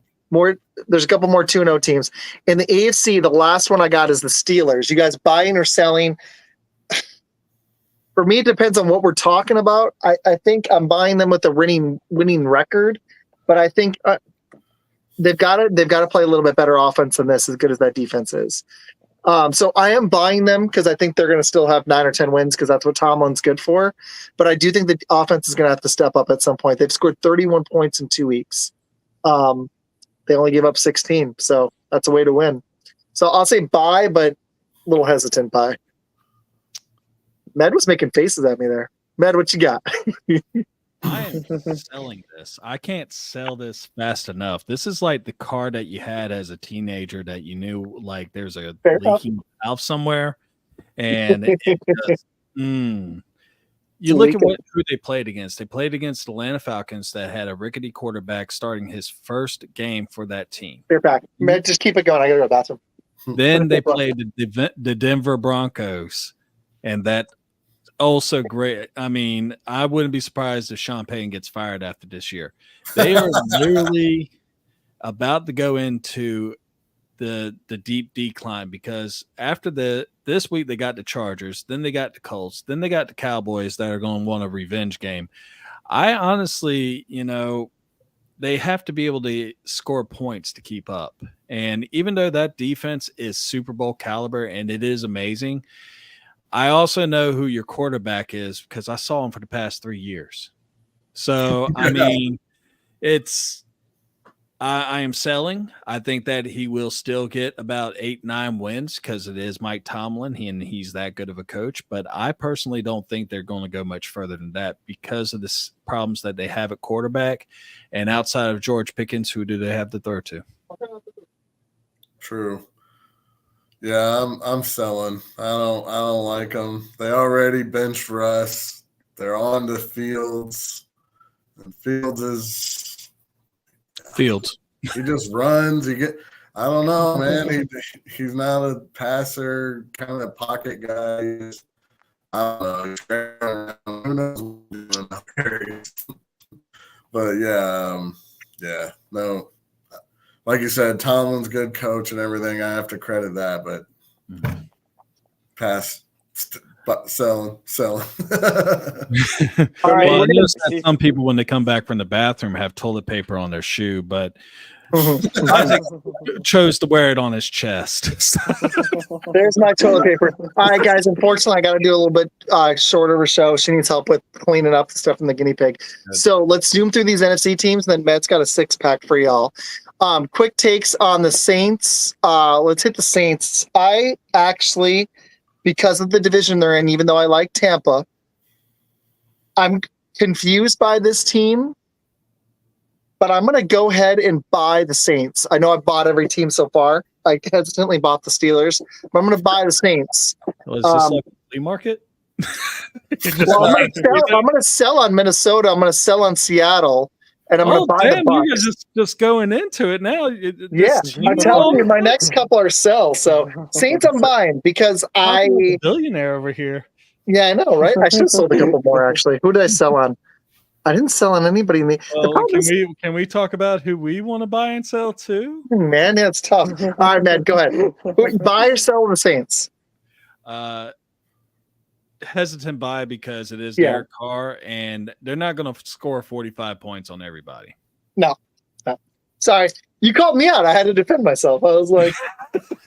There's a couple more 2-0 teams. In the AFC, the last one I got is the Steelers. You guys buying or selling? For me, it depends on what we're talking about. I think I'm buying them with a winning record, but I think they've got to play a little bit better offense than this, as good as that defense is. So I am buying them because I think they're going to still have 9 or 10 wins because that's what Tomlin's good for. But I do think the offense is going to have to step up at some point. They've scored 31 points in 2 weeks. They only give up 16, so that's a way to win. So I'll say buy, but a little hesitant buy. Med was making faces at me there. Med, what you got? I am selling this. I can't sell this fast enough. This is like the car that you had as a teenager that you knew like there's a leaking valve somewhere, and you look at who they played against. They played against the Atlanta Falcons that had a rickety quarterback starting his first game for that team. They're back. Med, just keep it going. I gotta go to the bathroom. Then they played the Denver Broncos, and that also great. I mean, I wouldn't be surprised if Sean Payton gets fired after this year. They are literally about to go into the deep decline because after this week they got the Chargers, then they got the Colts, then they got the Cowboys that are going to want a revenge game. I honestly, they have to be able to score points to keep up. And even though that defense is Super Bowl caliber and it is amazing, I also know who your quarterback is because I saw him for the past 3 years. So, I mean, I am selling. I think that he will still get about 8-9 wins because it is Mike Tomlin and he's that good of a coach. But I personally don't think they're going to go much further than that because of the problems that they have at quarterback. And outside of George Pickens, who do they have to throw to? True. Yeah, I'm selling. I don't like them. They already benched Russ. They're on to Fields. And Fields. He just runs. I don't know, man. He's not a passer, kind of a pocket guy. I don't know. Who knows what he's doing out there. But yeah, no. Like you said, Tomlin's good coach and everything. I have to credit that, but pass, selling. All right. Well, I noticed that some people, when they come back from the bathroom, have toilet paper on their shoe, but Isaac chose to wear it on his chest. There's my toilet paper. All right, guys. Unfortunately, I got to do a little bit shorter of a show. She needs help with cleaning up the stuff from the guinea pig. Good. So let's zoom through these NFC teams, and then Matt's got a 6-pack for y'all. Quick takes on the Saints. Let's hit the Saints. I actually, because of the division they're in, even though I like Tampa, I'm confused by this team. But I'm going to go ahead and buy the Saints. I know I've bought every team so far. I hesitantly bought the Steelers, but I'm going to buy the Saints. Well, is this like a flea market? Well, I'm going to sell on Minnesota. I'm going to sell on Seattle. and I'm going to buy the damn, Bucks. you guys just going into it now. Yeah, I'm telling you, my next couple are sell. So Saints, I'm buying because billionaire over here. Yeah, I know, right? I should have sold a couple more actually. Who did I sell on? I didn't sell on anybody. The Well, problem is, can we talk about who we want to buy and sell too? man, yeah, it's tough. All right, man, go ahead. Buy or sell the Saints? Hesitant buy because it is Yeah. Derek Carr, and they're not going to score 45 points on everybody. No. Sorry, you called me out. I had to defend myself. I was like,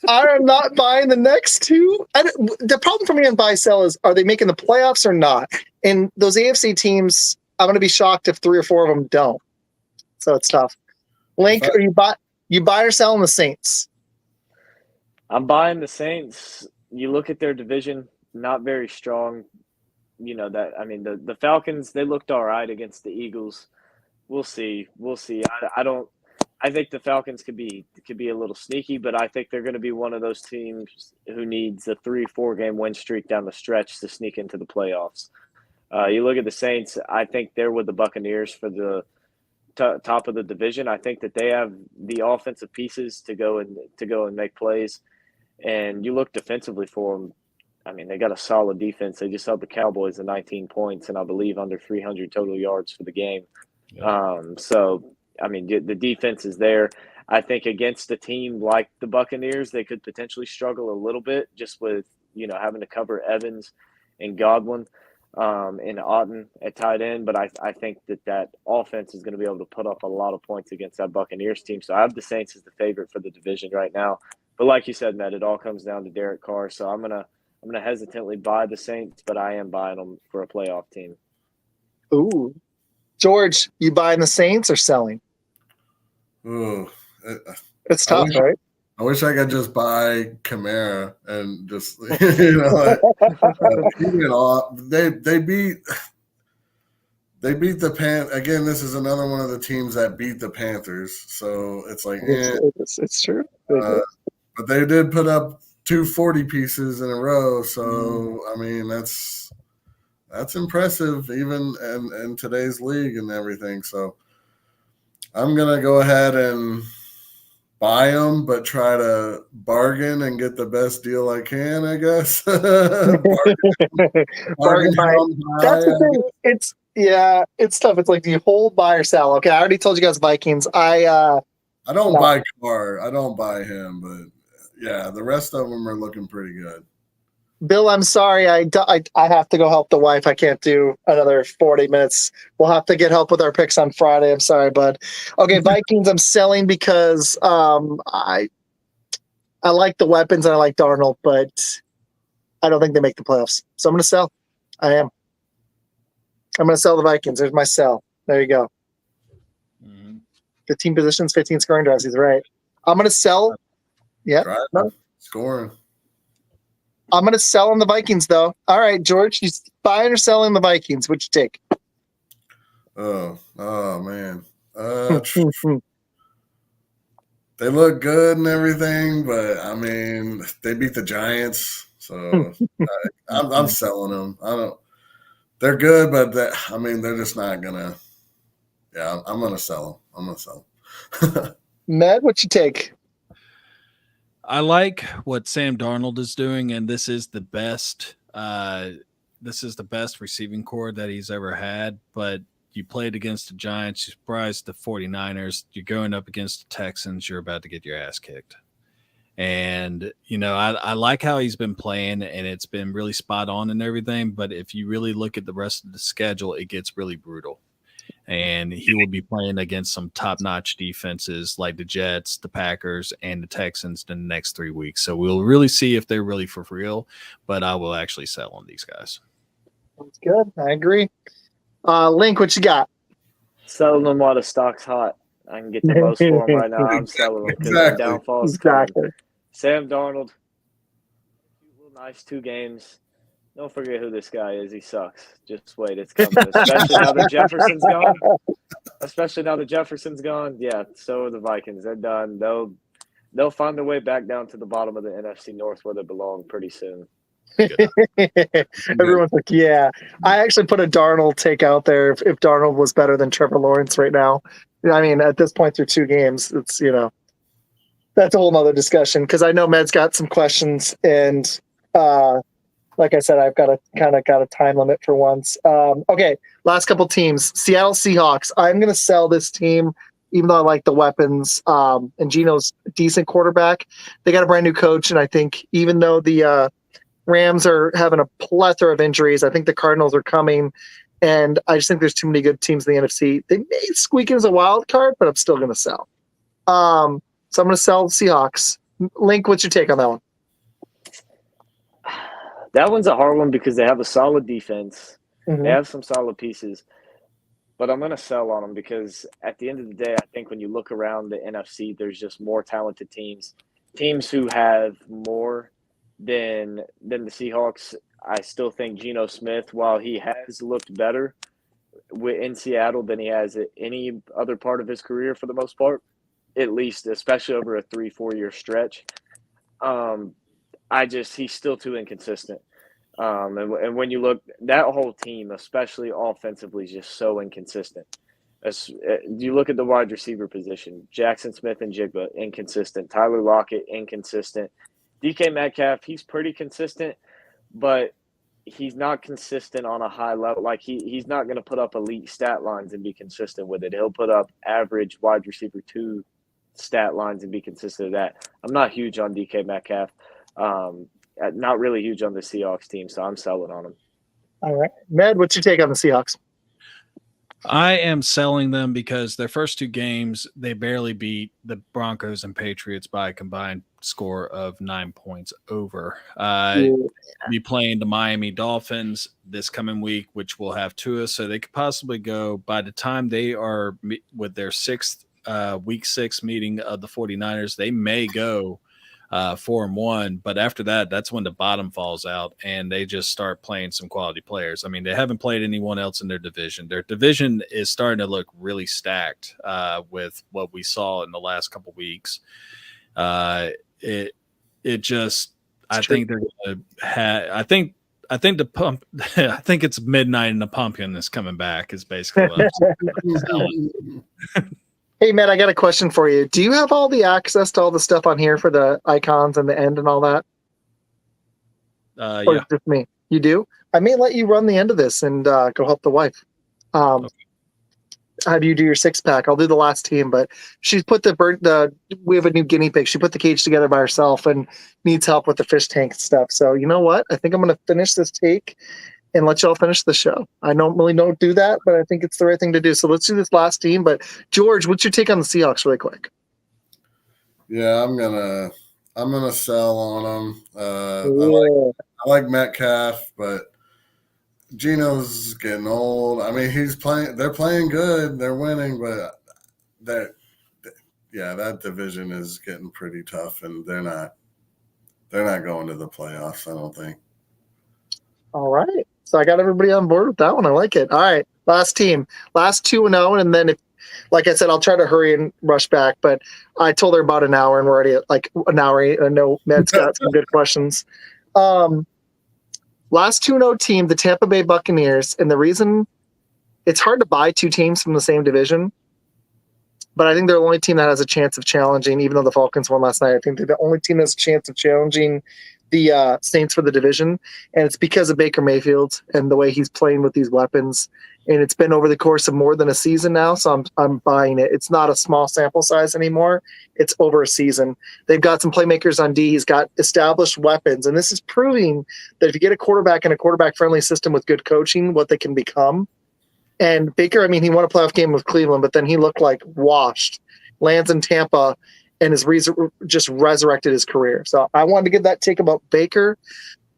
I am not buying the next two. The problem for me on buy sell is, are they making the playoffs or not? And those AFC teams, I'm going to be shocked if 3 or 4 of them don't. So it's tough. Link, are you buy or sell on the Saints? I'm buying the Saints. You look at their division, not very strong. You know that. I mean, the Falcons, they looked all right against the Eagles. We'll see. I think the Falcons could be a little sneaky, but I think they're going to be one of those teams who needs a 3-4 game win streak down the stretch to sneak into the playoffs. You look at the Saints. I think they're with the Buccaneers for the top of the division. I think that they have the offensive pieces to go and make plays. And you look defensively for them. I mean, they got a solid defense. They just held the Cowboys to 19 points and I believe under 300 total yards for the game. Yeah. So, I mean, the defense is there. I think against a team like the Buccaneers, they could potentially struggle a little bit just with, having to cover Evans and Godwin and Otten at tight end. But I think that offense is going to be able to put up a lot of points against that Buccaneers team. So I have the Saints as the favorite for the division right now. But like you said, Matt, it all comes down to Derek Carr. So I'm gonna hesitantly buy the Saints, but I am buying them for a playoff team. Ooh, George, you buying the Saints or selling? Ooh, it's tough, right? I wish I could just buy Kamara and just they beat the again. This is another one of the teams that beat the Panthers, so it's like it's true. But they did put up 2 40 pieces in a row, so I mean that's impressive even in today's league and everything. So I'm gonna go ahead and buy them, but try to bargain and get the best deal I can, I guess. bargain buy. That's the thing. It's tough. It's like, do you hold, buy, or sell? Okay, I already told you guys Vikings. I don't buy Carr. I don't buy him, but yeah, the rest of them are looking pretty good. Bill, I'm sorry. I have to go help the wife. I can't do another 40 minutes. We'll have to get help with our picks on Friday. I'm sorry, bud. Okay, Vikings, I'm selling because I like the weapons and I like Darnold, but I don't think they make the playoffs. So I'm going to sell. I am. I'm going to sell the Vikings. There's my sell. There you go. 15 positions, 15 scoring drives. He's right. I'm going to sell. Yeah. Scoring. I'm going to sell on the Vikings, though. All right, George, you buying or selling the Vikings? What'd you take? Oh man. They look good and everything, but I mean, they beat the Giants, so I'm selling them. They're good, but they're just not gonna. Yeah, I'm gonna sell them. I'm gonna sell them. Ned, what you take? I like what Sam Darnold is doing, and this is the best. This is the best receiving core that he's ever had. But you played against the Giants, you surprised the 49ers. You're going up against the Texans. You're about to get your ass kicked. And I like how he's been playing, and it's been really spot on and everything. But if you really look at the rest of the schedule, it gets really brutal. And he will be playing against some top-notch defenses like the Jets, the Packers, and the Texans in the next 3 weeks. So we'll really see if they're really for real, but I will actually sell on these guys. That's good. I agree. Link, what you got? Selling them while the stock's hot. I can get the most for them right now. I'm selling them because the downfall is coming. Sam Darnold, nice 2 games. Don't forget who this guy is. He sucks. Just wait. It's coming. Especially now that Jefferson's gone. Yeah, so are the Vikings. They're done. They'll find their way back down to the bottom of the NFC North where they belong pretty soon. Everyone's like, yeah. I actually put a Darnold take out there if Darnold was better than Trevor Lawrence right now. I mean, at this point through 2 games, it's, that's a whole nother discussion because I know Med's got some questions and like I said, I've got a time limit for once. Okay, last couple teams. Seattle Seahawks. I'm going to sell this team even though I like the weapons. And Gino's a decent quarterback. They got a brand new coach, and I think even though the Rams are having a plethora of injuries, I think the Cardinals are coming, and I just think there's too many good teams in the NFC. They may squeak in as a wild card, but I'm still going to sell. So I'm going to sell the Seahawks. Link, what's your take on that one? That one's a hard one because they have a solid defense. Mm-hmm. They have some solid pieces. But I'm going to sell on them because at the end of the day, I think when you look around the NFC, there's just more talented teams. Teams who have more than the Seahawks. I still think Geno Smith, while he has looked better in Seattle than he has at any other part of his career for the most part, at least, especially over a 3-4 year stretch. He's still too inconsistent. And when you look, that whole team, especially offensively, is just so inconsistent. You look at the wide receiver position, Jackson Smith and Jigba, inconsistent. Tyler Lockett, inconsistent. DK Metcalf, he's pretty consistent, but he's not consistent on a high level. Like he's not going to put up elite stat lines and be consistent with it. He'll put up average wide receiver 2 stat lines and be consistent with that. I'm not huge on DK Metcalf. Not really huge on the Seahawks team, so I'm selling on them. All right. Med, what's your take on the Seahawks? I am selling them because their first 2 games, they barely beat the Broncos and Patriots by a combined score of 9 points over. Be playing the Miami Dolphins this coming week, which will have Tua, so they could possibly go by the time they are with their week 6 meeting of the 49ers, they may go 4-1, but after that, that's when the bottom falls out and they just start playing some quality players. I mean, they haven't played anyone else in their division. Their division is starting to look really stacked with what we saw in the last couple weeks. I think they're going to have. I think the pump. I think it's midnight and the pumpkin is coming back. Is basically what I'm saying. Hey, Matt, I got a question for you. Do you have all the access to all the stuff on here for the icons and the end and all that? Or Yeah. just me? You do? I may let you run the end of this and go help the wife. Okay. Have you do your 6-pack? I'll do the last team, but she's put we have a new guinea pig. She put the cage together by herself and needs help with the fish tank stuff. So you know what? I think I'm going to finish this take and let y'all finish the show. I normally don't do that, but I think it's the right thing to do. So let's do this last team. But George, what's your take on the Seahawks really quick? Yeah, I'm gonna sell on them. I like Metcalf, but Geno's getting old. I mean, they're playing good, they're winning, but that division is getting pretty tough, and they're not going to the playoffs, I don't think. All right. So I got everybody on board with that one. I like it. All right. Last team. Last 2-0. And then, like I said, I'll try to hurry and rush back. But I told her about an hour, and we're already at like an hour. I know Med's got some good questions. Last 2-0 team, the Tampa Bay Buccaneers. And the reason it's hard to buy 2 teams from the same division, but I think they're the only team that has a chance of challenging, even though the Falcons won last night. I think they're the only team that has a chance of challenging the Saints for the division, and it's because of Baker Mayfield and the way he's playing with these weapons. And it's been over the course of more than a season now, so I'm buying it. It's not a small sample size anymore. It's over a season. They've got some playmakers on D. He's got established weapons, and this is proving that if you get a quarterback in a quarterback-friendly system with good coaching, what they can become. And Baker, I mean, he won a playoff game with Cleveland, but then he looked like washed. Lands in Tampa and has just resurrected his career. So I wanted to give that take about Baker.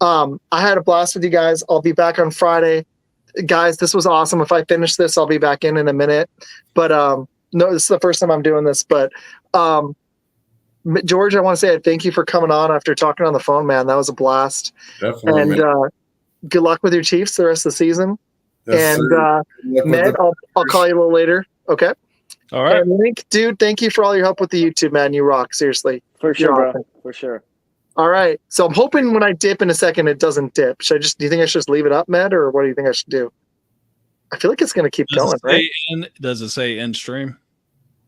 I had a blast with you guys. I'll be back on Friday. Guys, this was awesome. If I finish this, I'll be back in a minute. But no, this is the first time I'm doing this. But George, I want to say thank you for coming on after talking on the phone, man. That was a blast. Definitely. And good luck with your Chiefs the rest of the season. Yes, and Med, I'll call you a little later. Okay. All right. And Link, dude, thank you for all your help with the YouTube, man. You rock. Seriously. For sure, You're bro. awesome. For sure. All right. So I'm hoping when I dip in a second, it doesn't dip. Do you think I should just leave it up, Med, or what do you think I should do? I feel like it's going to keep going, right? Does it say end stream?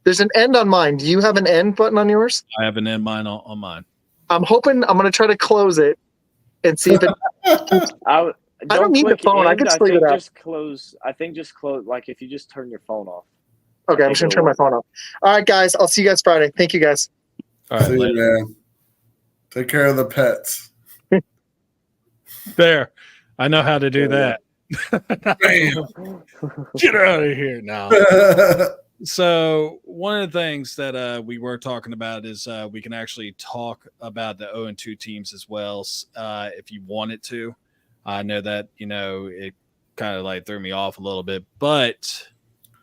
There's an end on mine. Do you have an end button on yours? I have an end mine on mine. I'm hoping I'm going to try to close it and see if it. I don't need the phone. I could just leave it out. I think just close. Like if you just turn your phone off. Okay, I'm just going to turn my phone off. All right, guys. I'll see you guys Friday. Thank you, guys. All right, See you, man. Take care of the pets. There. I know how to do that. Bam. Get out of here now. So one of the things that we were talking about is we can actually talk about the 0-2 teams as well if you wanted to. I know that, it kind of like threw me off a little bit, but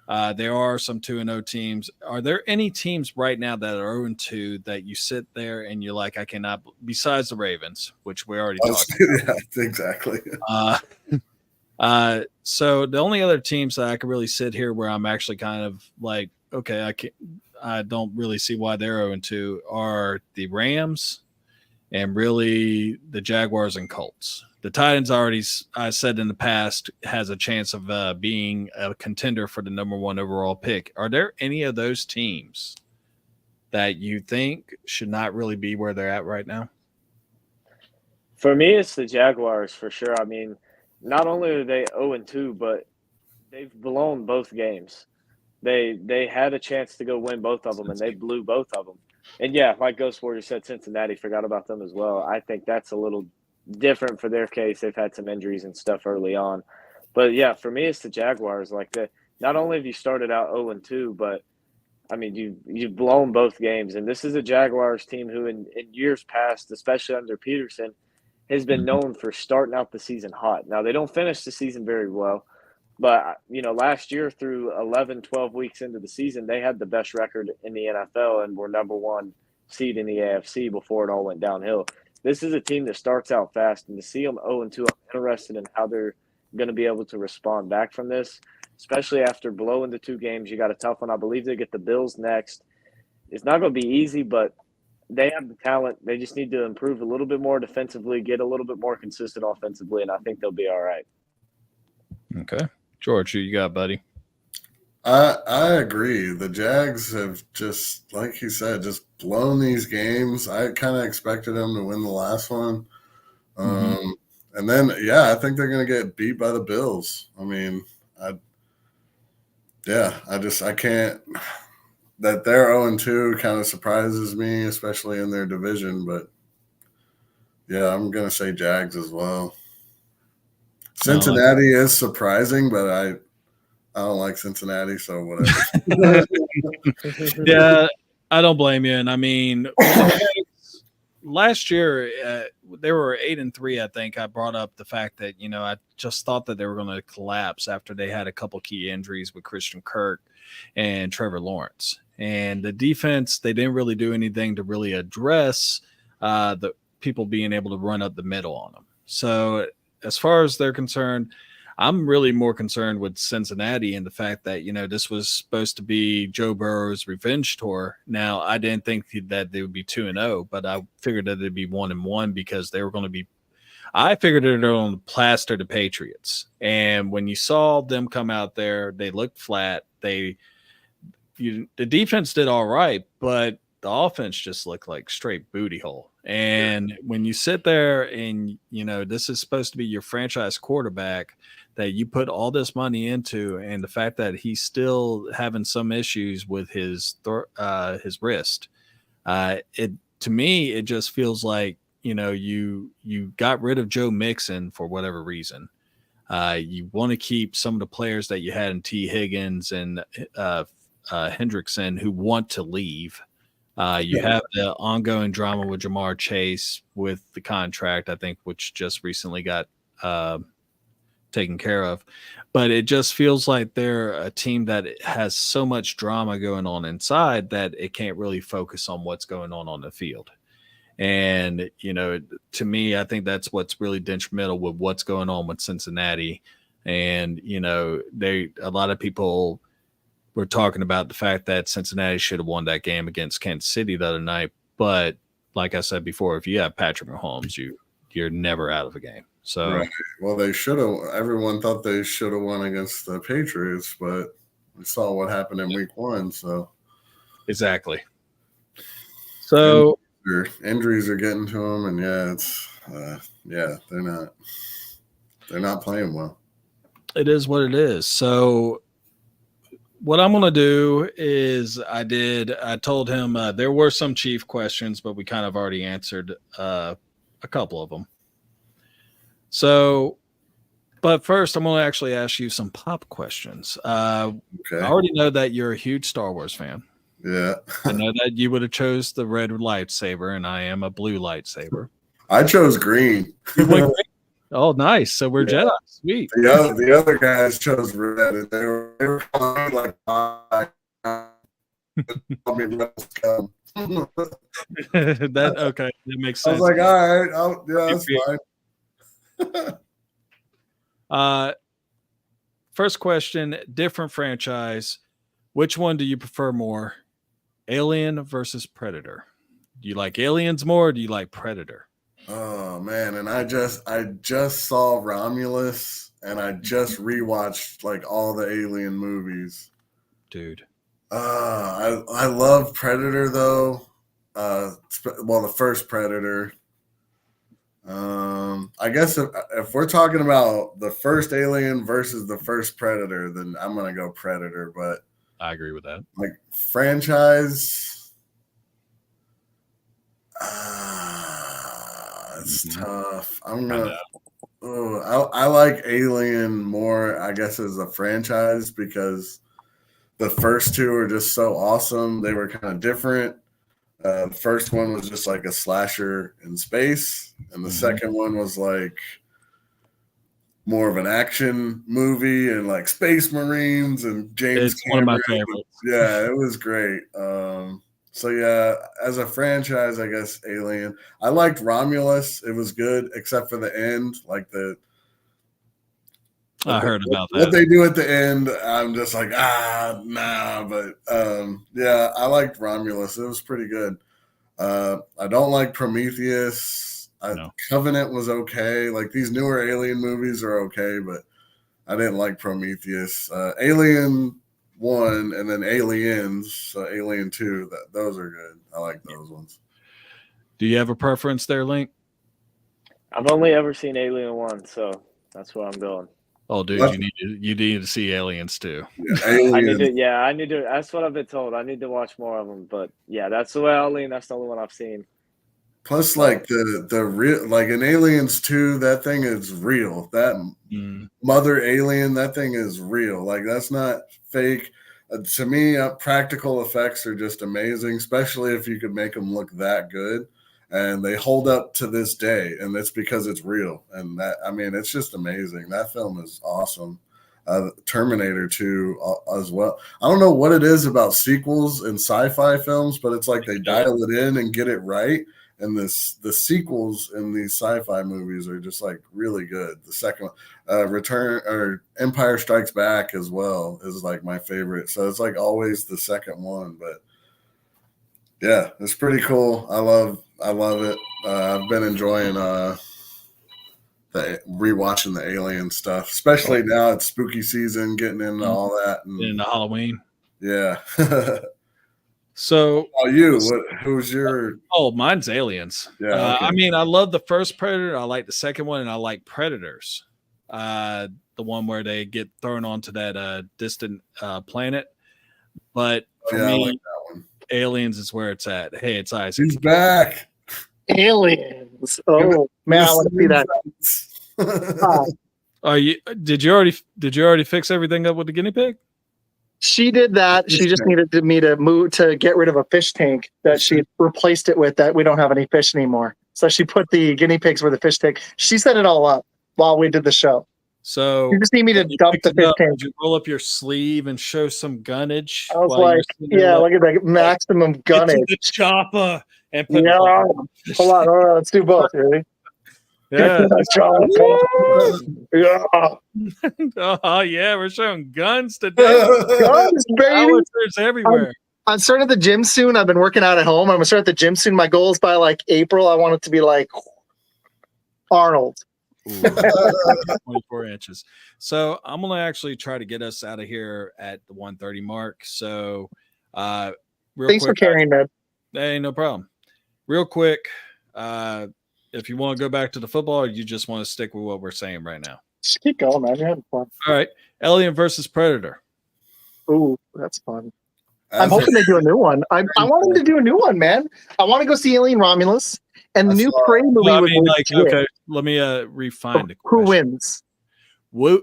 there are some 2-0 teams. Are there any teams right now that are 0-2 that you sit there and you're like, I cannot, besides the Ravens, which we already talked about? Yeah, exactly. So the only other teams that I could really sit here where I'm actually kind of like, okay, I don't really see why they're 0-2 are the Rams and really the Jaguars and Colts. The Titans I said in the past, has a chance of being a contender for the number 1 overall pick. Are there any of those teams that you think should not really be where they're at right now? For me, it's the Jaguars for sure. I mean, not only are they 0-2, but they've blown both games. They had a chance to go win both of them, and they blew both of them. And yeah, like Ghost Warrior said, Cincinnati, forgot about them as well. I think that's a little different for their case. They've had some injuries and stuff early on. But yeah, for me, it's the Jaguars. Not only have you started out 0-2, but I mean, you've blown both games. And this is a Jaguars team who in years past, especially under Peterson, has been known for starting out the season hot. Now, they don't finish the season very well, but, last year through 11, 12 weeks into the season, they had the best record in the NFL and were number 1 seed in the AFC before it all went downhill. This is a team that starts out fast, and to see them 0-2, I'm interested in how they're going to be able to respond back from this, especially after blowing the 2 games. You got a tough one. I believe they get the Bills next. It's not going to be easy, but they have the talent. They just need to improve a little bit more defensively, get a little bit more consistent offensively, and I think they'll be all right. Okay. George, who you got, buddy? I agree. The Jags have just, like he said, just blown these games. I kind of expected them to win the last one. And then, I think they're going to get beat by the Bills. I mean, I can't – that they're 0-2 kind of surprises me, especially in their division. But, I'm going to say Jags as well. Cincinnati is surprising, but I don't like Cincinnati, so whatever. Yeah, I don't blame you. And I mean, last year they were 8-3. I think I brought up the fact that I just thought that they were going to collapse after they had a couple key injuries with Christian Kirk and Trevor Lawrence. And the defense, they didn't really do anything to really address the people being able to run up the middle on them. So as far as they're concerned, I'm really more concerned with Cincinnati and the fact that, this was supposed to be Joe Burrow's revenge tour. Now, I didn't think that they would be 2-0, but I figured that they'd be 1-1 because they were going to be – I figured they were going to plaster the Patriots. And when you saw them come out there, they looked flat. The defense did all right, but the offense just looked like straight booty hole. And when you sit there and, this is supposed to be your franchise quarterback that you put all this money into, and the fact that he's still having some issues with his wrist, to me, it just feels like, you got rid of Joe Mixon for whatever reason. You want to keep some of the players that you had in T. Higgins and Hendrickson who want to leave. You have the ongoing drama with Jamar Chase with the contract, I think, which just recently got taken care of. But it just feels like they're a team that has so much drama going on inside that it can't really focus on what's going on the field. And, to me, I think that's what's really detrimental with what's going on with Cincinnati. And, a lot of people were talking about the fact that Cincinnati should have won that game against Kansas City the other night. But like I said before, if you have Patrick Mahomes, you're never out of a game. So Right. Well, they should have. Everyone thought they should have won against the Patriots, but we saw what happened in Week 1. So exactly. So injuries are getting to them, and they're not playing well. it is what it is. So what I'm going to do is I told him there were some Chief questions, but we kind of already answered a couple of them. So, but first I'm going to actually ask you some pop questions. Okay. I already know that you're a huge Star Wars fan. Yeah. I know that you would have chose the red lightsaber, and I am a blue lightsaber. I chose green. Oh, nice. So we're Jedi. Sweet. The other guys chose red, and they were calling me like, that okay. That makes I sense. was like, all right, that's fine. First question, different franchise. Which one do you prefer more? Alien versus Predator. Do you like Aliens more, or do you like Predator? Oh man, and I just saw Romulus, and I just rewatched like all the Alien movies. Dude. I love Predator though. The first Predator. I guess if we're talking about the first Alien versus the first Predator, then I'm gonna go Predator. But I agree with that. Like franchise, it's tough. I'm gonna. I like Alien more, I guess, as a franchise because the first two are just so awesome. They were kind of different. The first one was just like a slasher in space, and the second one was like more of an action movie and like Space Marines and James It's Cameron. one of my favorites. Yeah, it was great. So yeah, as a franchise, I guess Alien. I liked Romulus. It was good, except for the end. Like I heard about that. What they do at the end, I'm just like, nah. But yeah, I liked Romulus. It was pretty good. I don't like Prometheus. No. Covenant was okay. Like these newer Alien movies are okay, but I didn't like Prometheus. Alien 1 and then Aliens, so Alien 2, those are good. I like those ones. Do you have a preference there, Link? I've only ever seen Alien 1, so that's where I'm going. Oh, dude, you need to see Aliens too. Yeah, I need to. That's what I've been told. I need to watch more of them. But yeah, that's the way I'll lean. That's the only one I've seen. Plus, like the real, like in Aliens 2, that thing is real. That mother alien, that thing is real. Like that's not fake. To me, practical effects are just amazing, especially if you could make them look that good. And they hold up to this day, and it's because it's real. And it's just amazing. That film is awesome. Terminator 2 as well. I don't know what it is about sequels in sci-fi films, but it's like they dial it in and get it right. And the sequels in these sci-fi movies are just like really good. The second one, Empire Strikes Back as well is like my favorite. So it's like always the second one, but yeah, it's pretty cool. I love it. I've been enjoying rewatching the Alien stuff, especially now it's spooky season, getting into all that and into Halloween. Yeah. So, who's your? Oh, mine's Aliens. Yeah. Okay. I mean, I love the first Predator. I like the second one, and I like Predators. The one where they get thrown onto that distant planet. But for me, I like that one. Aliens is where it's at. Hey, it's Isaac. He's back. Aliens. Oh man, I want to see that. Did you already fix everything up with the guinea pig? She did that. She just needed me to get rid of a fish tank that she had replaced it with. That we don't have any fish anymore. So she put the guinea pigs where the fish tank. She set it all up while we did the show. So you just need me to dump the fish tank. Did you roll up your sleeve and show some gunnage? I was like, yeah, look at that maximum gunnage. The chopper and put hold on, let's do both. Ready? Yeah. Yeah. Oh yeah, we're showing guns today. Guns, baby. Howitzers everywhere. I'm starting at the gym soon. I've been working out at home. I'm gonna start at the gym soon. My goal is by like April. I want it to be like Arnold. Ooh, 24 inches. So I'm gonna actually try to get us out of here at the 1:30 mark. So, real Thanks quick, for carrying that. hey, no problem. Real quick, if you want to go back to the football, or you just want to stick with what we're saying right now. Just keep going, man. You're having fun. All right, Alien versus Predator. Ooh, that's fun. I'm hoping they do a new one. I want them to do a new one, man. I want to go see Alien Romulus and the new Prey movie. Well, I was mean, like, legit. okay, let me refine the Who question. wins? What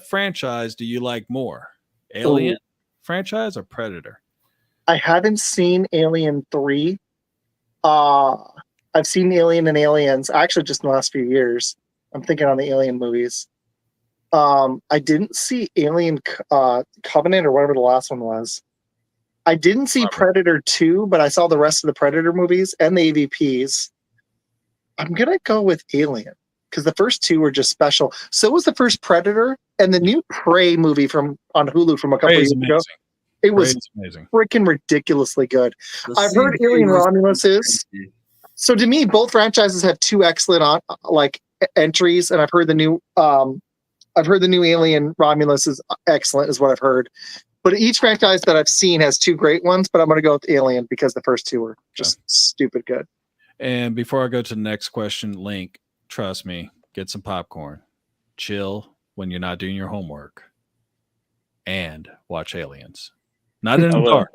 franchise do you like more? Alien franchise or Predator? I haven't seen Alien 3. I've seen Alien and Aliens, actually just in the last few years. I'm thinking on the Alien movies. I didn't see Alien Covenant or whatever the last one was. I didn't see Predator 2, but I saw the rest of the Predator movies and the AVPs. I'm going to go with Alien because the first two were just special. So was the first Predator and the new Prey movie on Hulu from a couple years ago. It was amazing. Freaking ridiculously good. I've heard Alien Romulus is. So to me, both franchises have two excellent entries, and I've heard the new Alien Romulus is excellent, is what I've heard. But each franchise that I've seen has two great ones, but I'm going to go with Alien because the first two were just stupid good. And before I go to the next question, Link, trust me, get some popcorn, chill when you're not doing your homework, and watch Aliens. Not in the dark.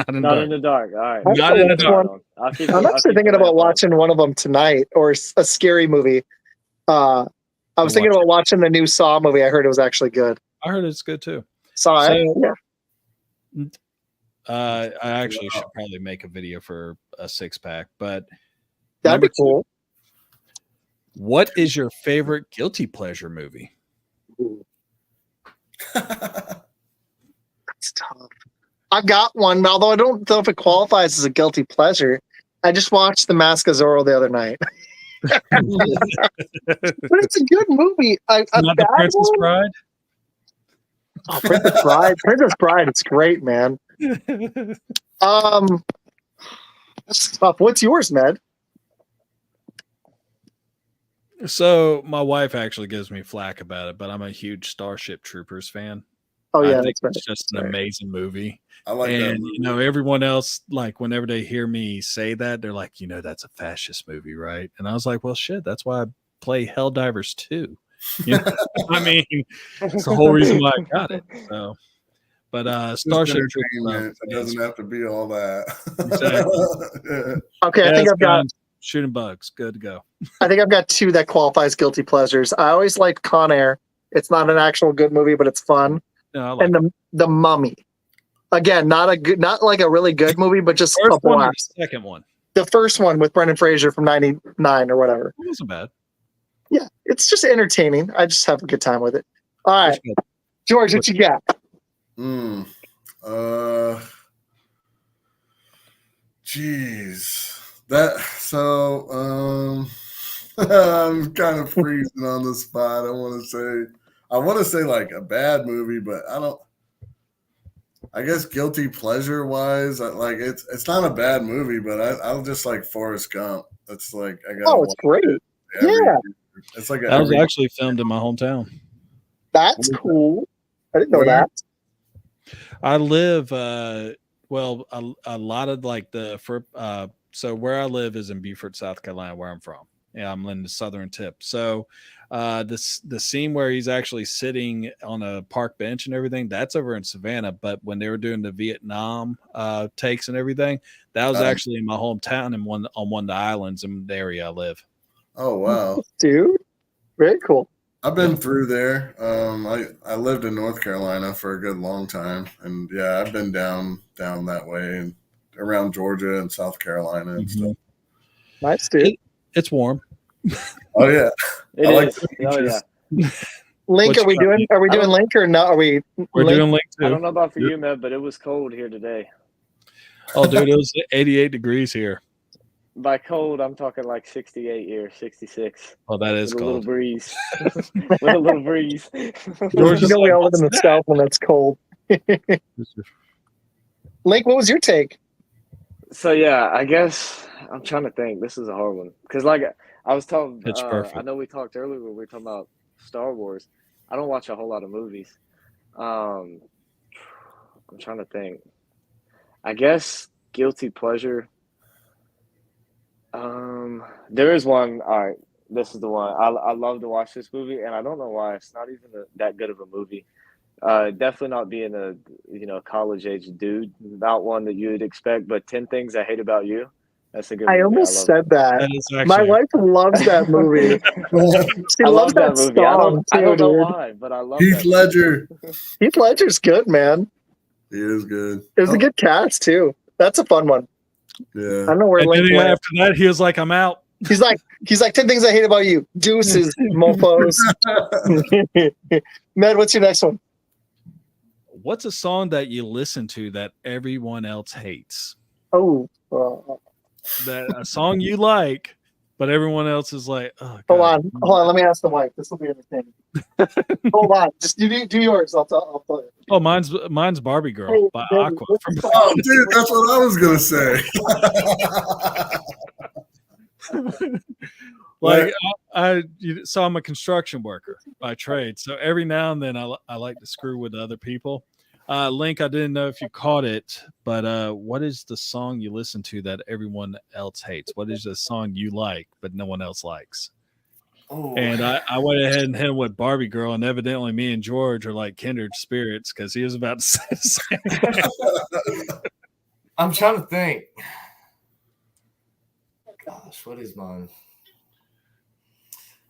Not in the dark. All right. Not in the dark. I'm actually thinking about watching one of them tonight, or a scary movie. I was thinking about watching the new Saw movie. I heard it was actually good. I heard it's good too. Saw it? Yeah. I actually should probably make a video for a 6-pack, but that'd be cool. What is your favorite guilty pleasure movie? That's tough. I've got one, although I don't know if it qualifies as a guilty pleasure. I just watched The Mask of Zorro the other night. But it's a good movie. Not the Princess Bride? Oh, Princess Bride. Princess Bride, it's great, man. That's tough. What's yours, Med? So my wife actually gives me flack about it, but I'm a huge Starship Troopers fan. Oh yeah, I think it's just an amazing movie. I like that movie. You know, everyone else, like, whenever they hear me say that, they're like, that's a fascist movie, right? And I was like, well, shit, that's why I play Helldivers 2. You know? I mean, it's the whole reason why I got it. So, but Starship Troopers, it doesn't have to be all that. Exactly. Okay, I think I've got shooting bugs. Good to go. I think I've got two that qualifies guilty pleasures. I always liked Con Air. It's not an actual good movie, but it's fun. No, and the Mummy. Again, not like a really good movie, but just first a one or blast. the second one. The first one with Brendan Fraser from '99 or whatever. It wasn't bad. Yeah, it's just entertaining. I just have a good time with it. All right, George, what you got? Jeez, I'm kind of freezing on the spot. I want to say like a bad movie, but I guess guilty pleasure wise, it's not a bad movie, but I'll just like Forrest Gump. That's like I got. Oh, it's great. Yeah, it's like that was actually filmed in my hometown. That's cool. I didn't know that. I live a lot of like so where I live is in Beaufort, South Carolina, where I'm from. Yeah, I'm in the southern tip. So the scene where he's actually sitting on a park bench and everything, that's over in Savannah. But when they were doing the Vietnam takes and everything, that was actually in my hometown and on one of the islands in the area I live. Oh wow, dude, very cool. I've been through there. I lived in North Carolina for a good long time, and yeah, I've been down that way and around Georgia and South Carolina and stuff. Nice, dude. It's warm. Oh yeah, it like is. Oh yeah. Link, are we doing Link or no? We're doing Link too. I don't know about for you, man, but it was cold here today. Oh, dude, it was 88 degrees here. By cold, I'm talking like 68 here, 66. Oh, that is with cold. A little breeze. With a little breeze. We all live in the South when it's cold. Link, what was your take? So yeah, I guess I'm trying to think. This is a hard one because, like I was telling, Pitch I Perfect. know we talked earlier when we were talking about Star Wars. I don't watch a whole lot of movies. I'm trying to think. I guess guilty pleasure. There is one. All right, this is the one. I love to watch this movie, and I don't know why. It's not even that good of a movie. Definitely not being a college age dude. Not one that you would expect. But 10 Things I Hate About You. That's a good movie. I almost love said that. That is My actually wife loves that movie. She I loves love that movie. song I too, don't know dude. why, but I love Heath that movie. Ledger. Heath Ledger's good, man. He is good. It was a good cast too. That's a fun one. I Yeah. don't know where and Link then went. after that, he was like, "I'm out." He's like 10 Things I Hate About You. Deuces, mofos. Med, what's your next one? What's a song that you listen to that everyone else hates? Oh, That a song you like, but everyone else is like, "Oh, hold God." on. Let me ask the wife. This will be entertaining. Hold on. Just do yours. I'll tell you. Oh, mine's Barbie Girl Hey, by baby, Aqua. what's the song? Oh, dude, that's what I was gonna say. Like so I'm a construction worker by trade. So every now and then I like to screw with other people. Link, I didn't know if you caught it, but what is the song you listen to that everyone else hates? What is the song you like but no one else likes? Oh, And I went ahead and hit him with Barbie Girl, and evidently me and George are like kindred spirits because he was about to say the same. I'm trying to think. Gosh, what is mine?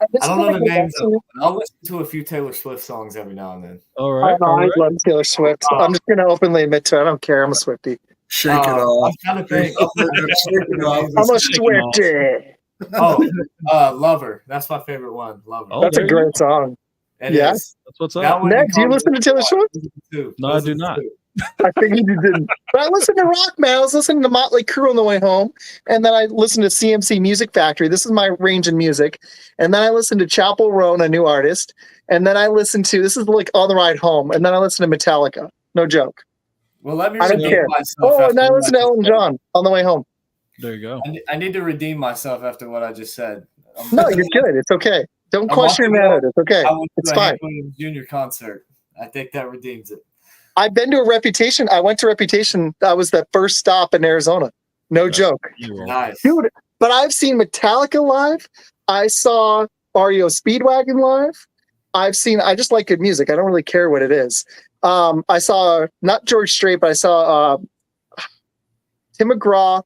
I don't know the names of them. I'll listen to a few Taylor Swift songs every now and then. All right. I love Taylor Swift. I'm just going to openly admit to it. I don't care. I'm a Swiftie. Shake it off. I'm trying to think. Shake it off. I'm a Shake 'em off. Swiftie. Lover. That's my favorite one. Lover. Oh, That's a there you go. great song. It yeah. is. That's what's That up. one Ned, and do you listen to Taylor Swift? No, I do not. I figured you didn't. But I listened to rock, man. I was listening to Motley Crue on the way home. And then I listened to CMC Music Factory. This is my range in music. And then I listened to Chapel Roan, a new artist. And then I listened to, this is like on the ride home. And then I listened to Metallica. No joke. Well, let me I don't redeem care. myself. Oh, and then I after listened to what I Elton just said. John on the way home. There you go. I need to redeem myself after what I just said. No, you're good. It's okay. Don't I question your want to go- narrative. It's okay. I went It's to a fine. Hank Williams Jr. concert. I think that redeems it. I've been to a Reputation. I went to Reputation. That was the first stop in Arizona. No That's joke. Nice. Dude, but I've seen Metallica live. I saw REO Speedwagon live. I just like good music. I don't really care what it is. I saw not George Strait, but I saw Tim McGraw,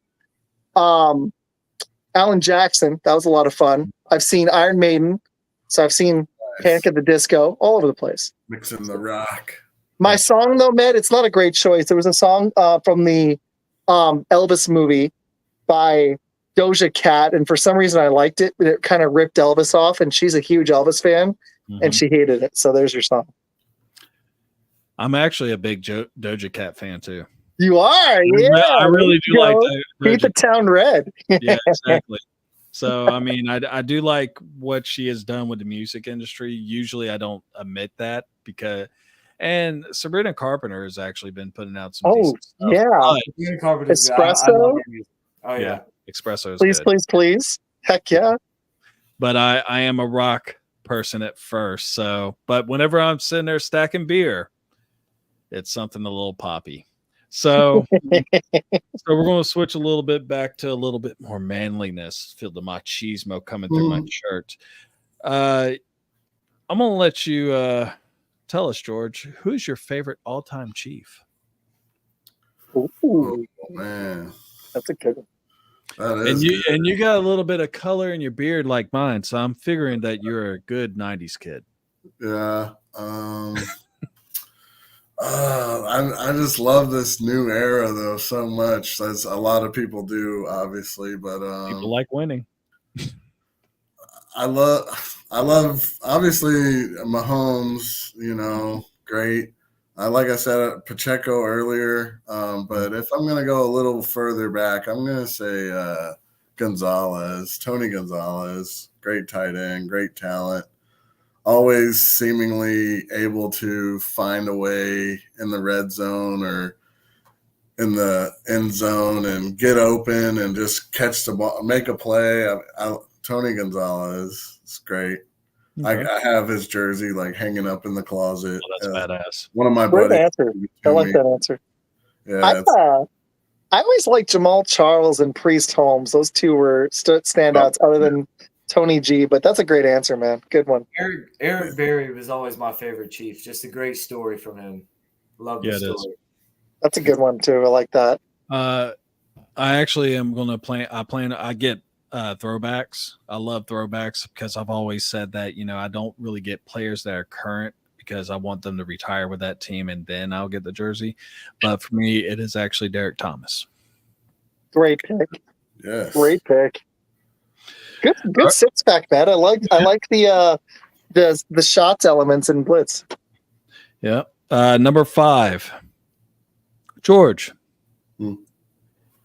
Alan Jackson. That was a lot of fun. I've seen Iron Maiden. So I've seen Panic at the Disco, all over the place. Mixing the rock. My song, though, Matt, it's not a great choice. There was a song from the Elvis movie by Doja Cat, and for some reason I liked it, but it kind of ripped Elvis off, and she's a huge Elvis fan, and she hated it. So there's your song. I'm actually a big Doja Cat fan too. You are, yeah. I really do like Beat the Town Red. Yeah, exactly. So I mean, I do like what she has done with the music industry. Usually, I don't admit that and Sabrina Carpenter has actually been putting out some. decent stuff. Yeah. Sabrina Carpenter's good. I love Espresso. her music. Oh yeah. Espresso is Please, good. please. Heck yeah. But I am a rock person at first. So, but whenever I'm sitting there stacking beer, it's something a little poppy. So, we're going to switch a little bit back to a little bit more manliness. Feel the machismo coming through my shirt. I'm going to let you tell us, George, who's your favorite all-time Chief? Ooh, Oh, man. that's a good one. That is And you got a little bit of color in your beard like mine, so I'm figuring that you're a good 90s kid. Yeah. I just love this new era though so much. As a lot of people do, obviously, but People like winning. I love obviously Mahomes. You know, great. Like I said, Pacheco earlier, but if I'm gonna go a little further back, I'm gonna say Tony Gonzalez, great tight end, great talent. always seemingly able to find a way in the red zone or in the end zone and get open and just catch the ball, make a play. Tony Gonzalez is great. Okay. I have his jersey like hanging up in the closet. Well, that's badass. One of my Great buddies. answer. I like that answer. Yeah, I always liked Jamal Charles and Priest Holmes. Those two were standouts other than Tony G, but that's a great answer, man. Good one. Eric Berry was always my favorite Chief. Just a great story from him. Love the story. That's a good one too. I like that. I actually am going to I get throwbacks. I love throwbacks because I've always said that, I don't really get players that are current because I want them to retire with that team and then I'll get the jersey. But for me, it is actually Derek Thomas. Great pick. Yes. Great pick. Good six pack, Matt. I like the shots elements in blitz. Yeah. Number 5. George.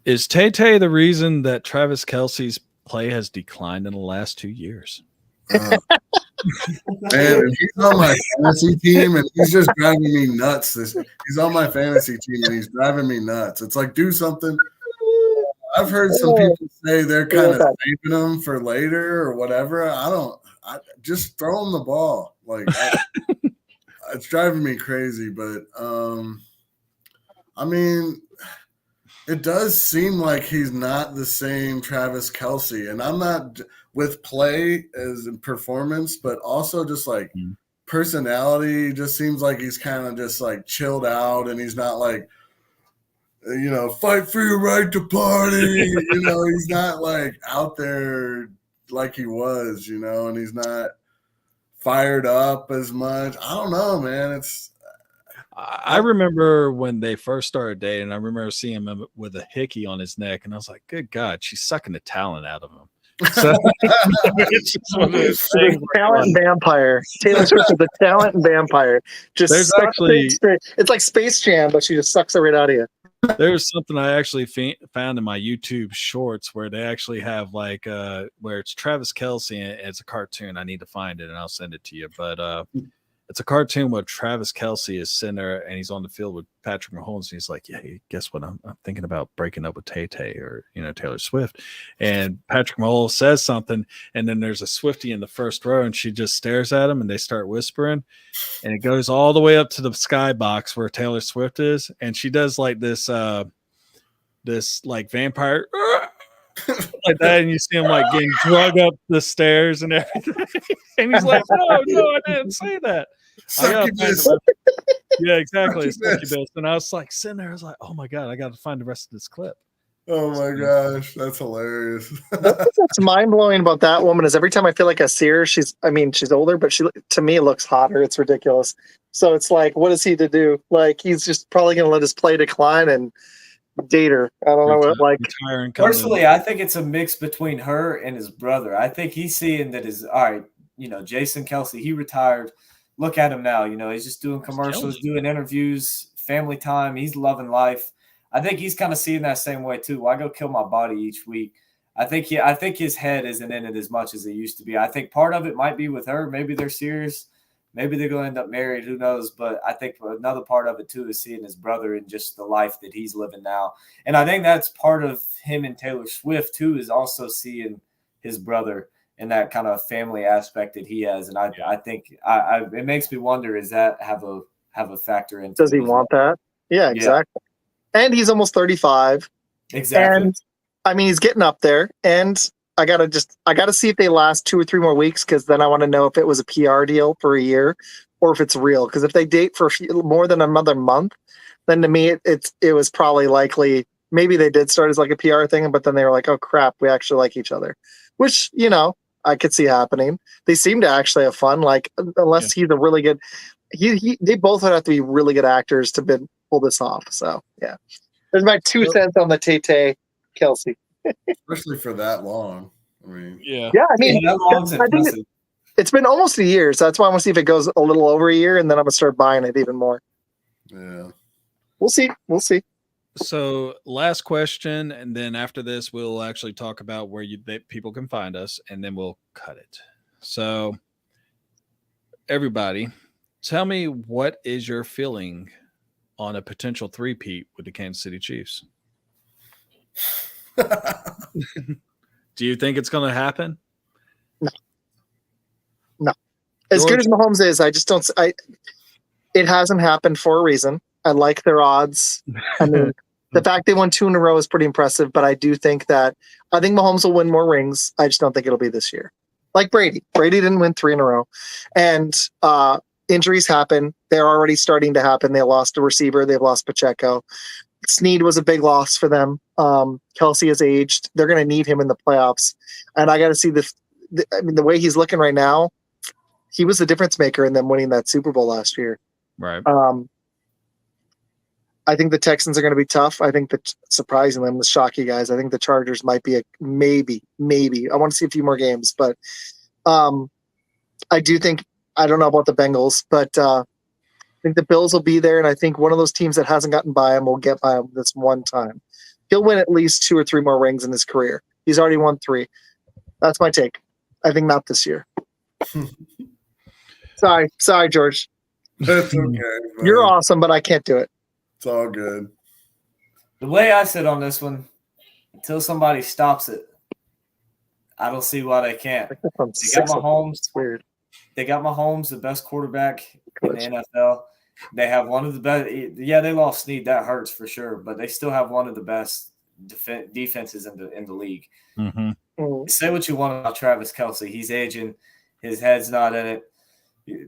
Is Tay the reason that Travis Kelce's play has declined in the last 2 years? Man, he's on my fantasy team and he's just driving me nuts. He's on my fantasy team and he's driving me nuts. It's like, do something. I've heard some people say they're kind of saving him for later or whatever. I just throw him the ball. Like, it's driving me crazy. But, I mean, it does seem like he's not the same Travis Kelce. And I'm not with play as in performance, but also just like personality. Just seems like he's kind of just like chilled out and he's not like, fight for your right to party. He's not like out there like he was, and he's not fired up as much. I don't know, man. I remember when they first started dating, I remember seeing him with a hickey on his neck, and I was like, good God, she's sucking the talent out of him. So it's just one of those things. Talent vampire. Taylor Swift is a talent vampire. Just it's like Space Jam, but she just sucks it right out of you. There's something I actually found in my YouTube shorts where they actually have like where it's Travis Kelce and it's a cartoon. I need to find it and I'll send it to you. But it's a cartoon where Travis Kelce is sitting there and he's on the field with Patrick Mahomes. And he's like, yeah, guess what? I'm thinking about breaking up with Tay-Tay or, Taylor Swift. And Patrick Mahomes says something. And then there's a Swiftie in the first row and she just stares at him and they start whispering. And it goes all the way up to the skybox where Taylor Swift is. And she does like this like vampire like that. And you see him like getting drug up the stairs and everything. And he's like, no, I didn't say that. Yeah, exactly. Succubus. And I was like sitting there, I was like, oh my God, I got to find the rest of this clip. Oh my gosh, that's hilarious. What's mind blowing about that woman is every time I feel like I see her, she's older, but she to me looks hotter. It's ridiculous. So it's like, what is he to do? Like, he's just probably going to let his play decline and date her. I don't know what like. Personally, I think it's a mix between her and his brother. I think he's seeing that all right, Jason Kelce, he retired. Look at him now. He's just doing commercials, doing interviews, family time. He's loving life. I think he's kind of seeing that same way too. Why go kill my body each week? I think his head isn't in it as much as it used to be. I think part of it might be with her. Maybe they're serious. Maybe they're going to end up married. Who knows? But I think another part of it too is seeing his brother and just the life that he's living now. And I think that's part of him and Taylor Swift too, is also seeing his brother and that kind of family aspect that he has. And I think it makes me wonder, is that have a factor into Does he want that? Yeah, exactly. And he's almost 35. Exactly. And he's getting up there. And I gotta see if they last 2 or 3 more weeks, because then I want to know if it was a PR deal for a year or if it's real. Because if they date for more than another month, then to me it was probably likely maybe they did start as like a PR thing, but then they were like, oh crap, we actually like each other, which I could see happening. They seem to actually have fun. Like, unless he's a really good, they both would have to be really good actors to pull this off. So yeah, there's my 2 cents on the Tay-Tay Kelce. Especially for that long. Yeah. I think it's been almost a year, so that's why I want to see if it goes a little over a year, and then I'm gonna start buying it even more. Yeah, we'll see. So last question, and then after this, we'll actually talk about where people can find us, and then we'll cut it. So everybody, tell me what is your feeling on a potential three-peat with the Kansas City Chiefs? Do you think it's going to happen? No. As George? good as Mahomes is, I just don't. It hasn't happened for a reason. I like their odds. I mean, the fact they won 2 in a row is pretty impressive, but I do think Mahomes will win more rings. I just don't think it'll be this year. Like Brady. Brady didn't win 3 in a row. And injuries happen. They're already starting to happen. They lost a receiver. They've lost Pacheco. Snead was a big loss for them. Kelsey has aged. They're going to need him in the playoffs. And I got to see the way he's looking right now, he was the difference maker in them winning that Super Bowl last year. Right. I think the Texans are going to be tough. I think that, surprisingly, I'm going to shock you guys. I think the Chargers might be a maybe. I want to see a few more games, but I do think, I don't know about the Bengals, but I think the Bills will be there, and I think one of those teams that hasn't gotten by him will get by him this one time. He'll win at least 2 or 3 more rings in his career. He's already won 3. That's my take. I think not this year. Sorry, George. That's okay. Man. You're awesome, but I can't do it. It's all good. The way I sit on this one, until somebody stops it, I don't see why they can't. They got Mahomes. It's weird. They got Mahomes, the best quarterback in the NFL. They have one of the best. Yeah, they lost Snead. That hurts for sure, but they still have one of the best defenses in the league. Mm-hmm. Say what you want about Travis Kelce. He's aging. His head's not in it.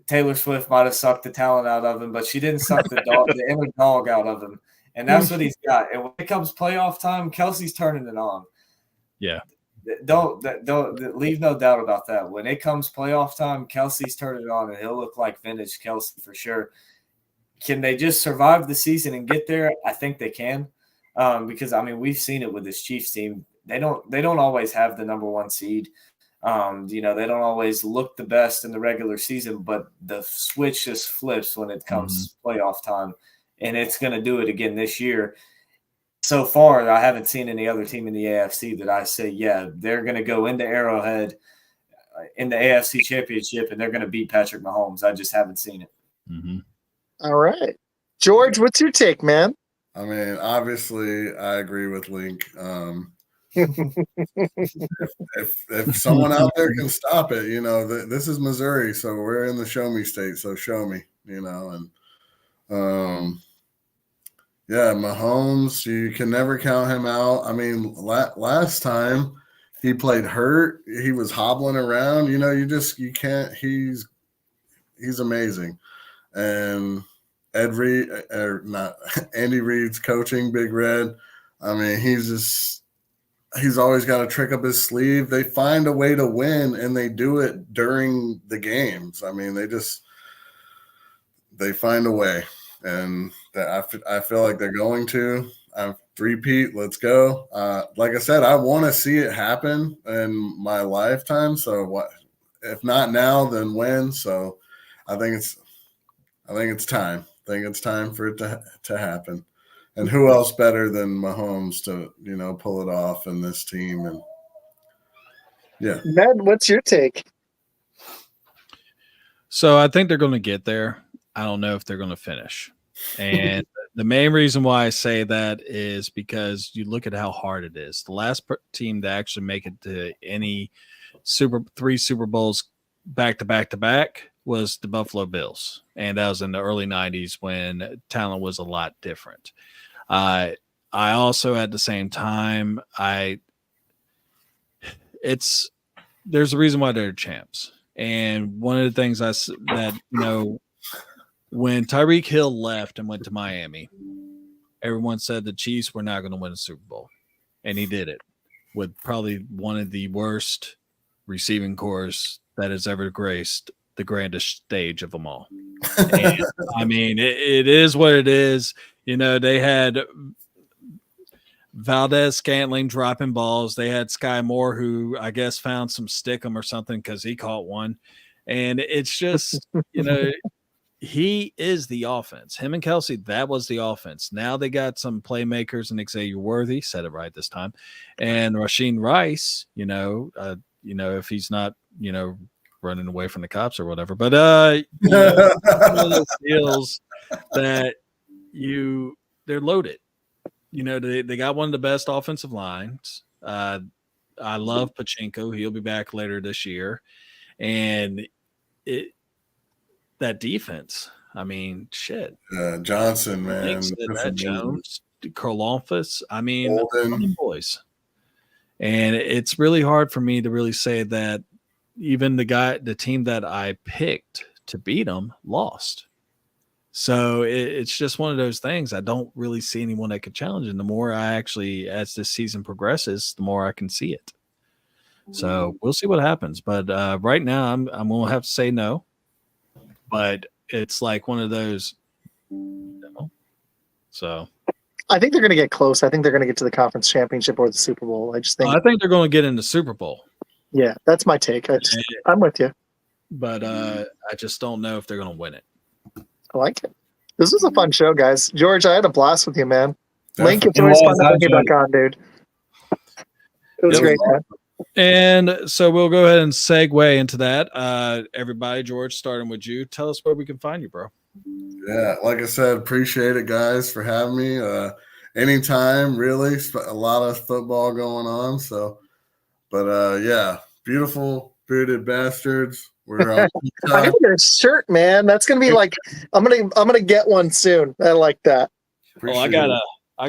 Taylor Swift might have sucked the talent out of him, but she didn't suck the inner dog out of him. And that's what he's got. And when it comes playoff time, Kelsey's turning it on. Yeah. Don't leave no doubt about that. When it comes playoff time, Kelsey's turning it on, and he'll look like vintage Kelsey for sure. Can they just survive the season and get there? I think they can, because I mean we've seen it with this Chiefs team. They don't always have the number 1 seed. They don't always look the best in the regular season, but the switch just flips when it comes playoff time, and it's going to do it again this year. So far, I haven't seen any other team in the AFC that I say, yeah, they're going to go into Arrowhead in the AFC Championship, and they're going to beat Patrick Mahomes. I just haven't seen it. Mm-hmm. All right. George, what's your take, man? I mean, obviously, I agree with Link. If someone out there can stop it, this is Missouri, so we're in the show me state, so show me, and yeah, Mahomes, you can never count him out. I mean, last time he played hurt, he was hobbling around, you can't, he's amazing. And Andy Reid's coaching, Big Red, I mean, he's always got a trick up his sleeve. They find a way to win, and they do it during the games. I mean, they find a way, and I feel like they're going to. Three-peat, let's go. Like I said, I want to see it happen in my lifetime. So what? If not now, then when? So I think it's time. I think it's time for it to happen. And who else better than Mahomes to, pull it off in this team? And yeah. Ned, what's your take? So I think they're going to get there. I don't know if they're going to finish. And the main reason why I say that is because you look at how hard it is. The last team to actually make it to any 3 Super Bowls back to back was the Buffalo Bills. And that was in the early 90s when talent was a lot different. I also at the same time, there's a reason why they're champs. And one of the things when Tyreek Hill left and went to Miami, everyone said the Chiefs were not going to win a Super Bowl. And he did it with probably one of the worst receiving corps that has ever graced the grandest stage of them all. And, I mean, it is what it is. They had Valdez-Scantling dropping balls. They had Sky Moore, who I guess found some stickum or something because he caught one. And it's just, he is the offense. Him and Kelsey, that was the offense. Now they got some playmakers and Xavier Worthy, said it right this time, and Rasheen Rice. If he's not, running away from the cops or whatever. But you know, it's one of those deals that they're loaded. You know, they got one of the best offensive lines. I love Pachinko. He'll be back later this year. And that defense, I mean, shit. Johnson, man. Thanks to that Jones, Karloftis, I mean, Golden. boys. And it's really hard for me to really say that even the team that I picked to beat them lost. So it's just one of those things. I don't really see anyone that could challenge. And the more I actually, as this season progresses, the more I can see it. So we'll see what happens. But right now, I'm going to have to say no. But it's like one of those. So I think they're going to get close. I think they're going to get to the conference championship or the Super Bowl. I think they're going to get in the Super Bowl. Yeah, that's my take. I'm with you. But I just don't know if they're going to win it. I like it. This was a fun show, guys. George, I had a blast with you, man. Definitely. Link, it's always fun to have you back on, dude. It was great, man. And so we'll go ahead and segue into that. Everybody, George, starting with you. Tell us where we can find you, bro. Yeah, like I said, appreciate it, guys, for having me. Anytime, really. A lot of football going on. So, but yeah, beautiful bearded bastards. We're on I gotta get a shirt, man. That's gonna be like I'm gonna get one soon. I like that. I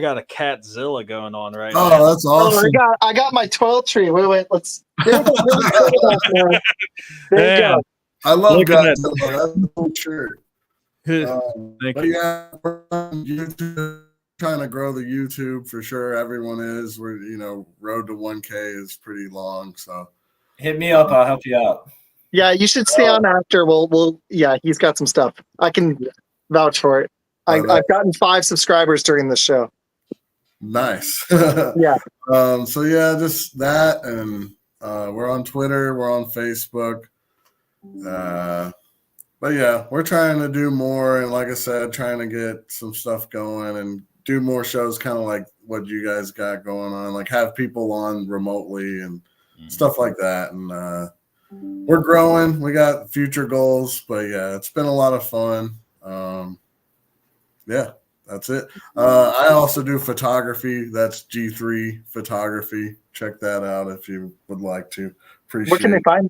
got a Catzilla going on right now. now. Oh, that's awesome. I got my 12 tree. Wait, let's there you go. I love Godzilla. That's a cool shirt. But yeah, we're on YouTube, trying to grow the YouTube for sure. Everyone is. We're road to 1K is pretty long. So hit me up. I'll help you out. Yeah, you should stay on after. We'll yeah, he's got some stuff. I can vouch for it. I've gotten 5 subscribers during the show. Nice. Yeah. So yeah, just that, and we're on Twitter, we're on Facebook. But yeah, we're trying to do more, and like I said, trying to get some stuff going and do more shows, kind of like what you guys got going on, like have people on remotely and stuff like that. And we're growing. We got future goals, but yeah, it's been a lot of fun. Yeah, that's it. I also do photography. That's G3 Photography. Check that out if you would like to. Appreciate.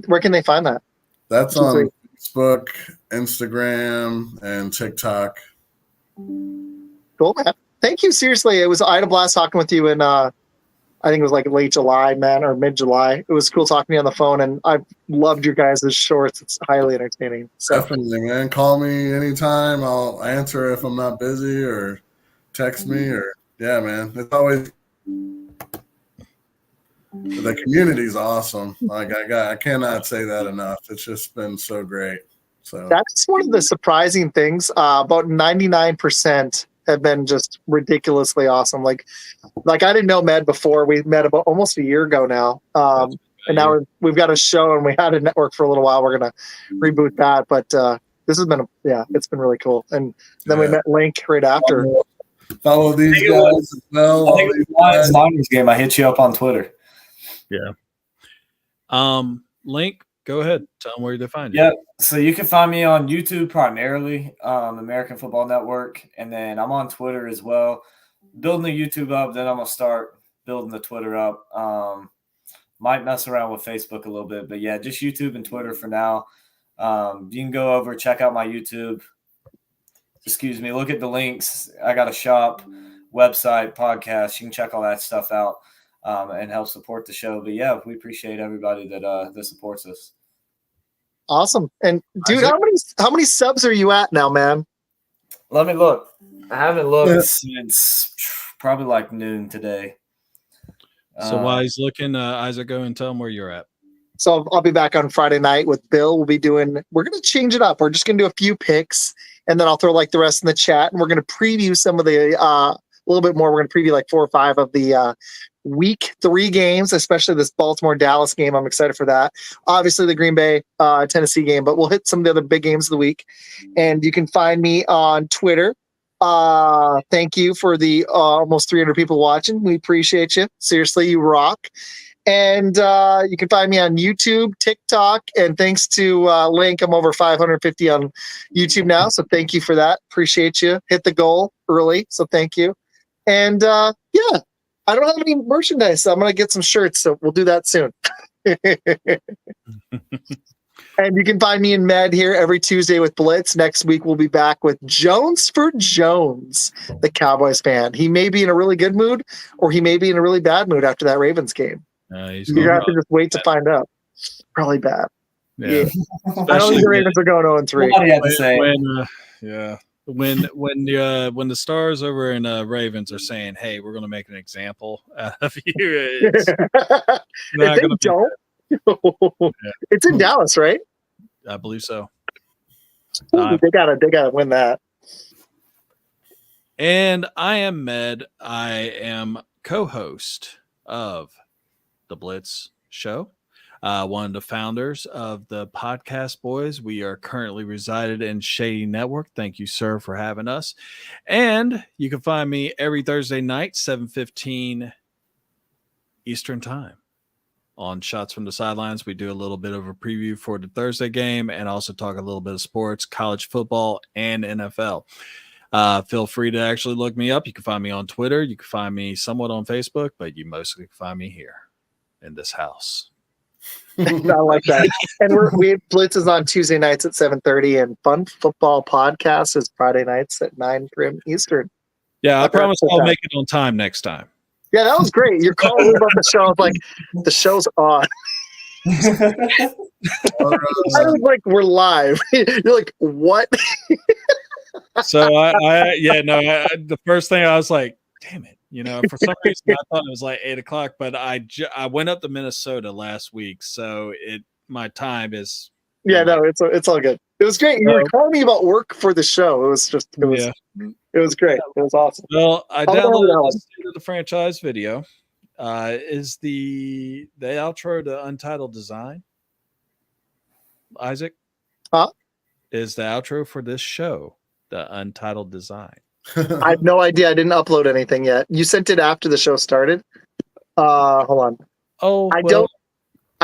Where can they find that? That's on Facebook, Instagram, and TikTok. Cool, man. Thank you. Seriously, I had a blast talking with you in I think it was like late July, man, or mid-July. It was cool talking to you on the phone, and I loved your guys' shorts. It's highly entertaining. So. Definitely, man. Call me anytime. I'll answer if I'm not busy, or text me, or yeah, man. It's always the community's awesome. Like I cannot say that enough. It's just been so great. So that's one of the surprising things. About 99% have been just ridiculously awesome. Like I didn't know Med before. We met about almost a year ago now. And now we've got a show, and we had a network for a little while. We're gonna reboot that, but this has been it's been really cool. And then we met Link right after. Follow these guys as well. I think it was Niners game. I hit you up on Twitter. Yeah. Link, go ahead. Tell them where to find you. Yeah. So you can find me on YouTube primarily, American Football Network, and then I'm on Twitter as well. Building the YouTube up, then I'm gonna start building the Twitter up. Might mess around with Facebook a little bit, but yeah, just YouTube and Twitter for now. You can go over, check out my YouTube. Excuse me, look at the links. I got a shop, website, podcast. You can check all that stuff out and help support the show. But yeah, we appreciate everybody that supports us. Awesome. And dude, how many subs are you at now, man? Let me look. I haven't looked since probably like noon today. So while he's looking, Isaac, go and tell him where you're at. So I'll be back on Friday night with Bill. We're going to change it up. We're just going to do a few picks, and then I'll throw like the rest in the chat, and we're going to preview some of the a little bit more. We're going to preview like 4 or 5 of the week 3 games, especially this Baltimore-Dallas game. I'm excited for that. Obviously the Green Bay Tennessee game, but we'll hit some of the other big games of the week. And you can find me on Twitter. Thank you for the almost 300 people watching. We appreciate you. Seriously, you rock. And you can find me on YouTube, TikTok, and thanks to Link, I'm over 550 on YouTube now. So thank you for that. Appreciate you. Hit the goal early. So thank you. And yeah, I don't have any merchandise. So I'm going to get some shirts. So we'll do that soon. And you can find me and Med here every Tuesday with Blitz. Next week, we'll be back with Jones for Jones, the Cowboys fan. He may be in a really good mood, or he may be in a really bad mood after that Ravens game. He's You have to just wait to find out. Probably bad. Yeah. I don't think the Ravens are going 0-3. What do you have to say? When the stars over in Ravens are saying, "Hey, we're going to make an example out of you," it's If they don't, it's in Dallas, right? I believe so. Ooh, they gotta win that. And I am Med. I am co-host of the Blitz Show. One of the founders of the Podcast Boys. We are currently resided in Shady Network. Thank you, sir, for having us. And you can find me every Thursday night, 7:15 Eastern Time on Shots from the Sidelines. We do a little bit of a preview for the Thursday game and also talk a little bit of sports, college football, and NFL. Feel free to actually look me up. You can find me on Twitter. You can find me somewhat on Facebook, but you mostly can find me here in this house. I like that. And we Blitz is on Tuesday nights at 7:30, and Fun Football Podcast is Friday nights at 9 p.m. Eastern. Yeah, I promise I'll make it on time next time. Yeah, that was great. You're calling about the show. I was like, the show's on. I was like, we're live. You're like, what? So the first thing I was like, damn it. For some reason I thought it was like 8 o'clock, but I went up to Minnesota last week, so my time is. Yeah, no, it's all good. It was great. You were calling me about work for the show. It was great. It was awesome. Well, I downloaded the franchise video. Is the outro to Untitled Design? Isaac? Huh? Is the outro for this show the Untitled Design? I have no idea. I didn't upload anything yet. You sent it after the show started. Hold on. Oh, I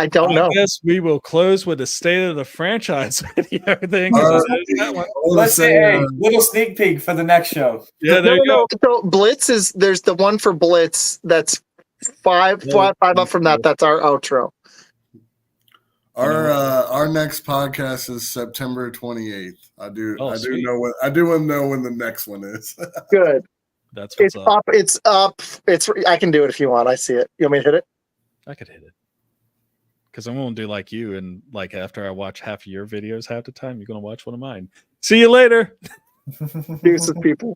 don't know. I guess we will close with a state of the franchise video thing. Let's say little sneak peek for the next show. Yeah, there you go. So Blitz there's the one for Blitz that's five up from that. That's our outro. Our next podcast is September 28th. I do want to know when the next one is. Good. That's what's up. It's up. I can do it if you want. I see it. You want me to hit it? I could hit it. Because I won't do like you, and like after I watch half of your videos half the time, you're gonna watch one of mine. See you later. Deuces, people.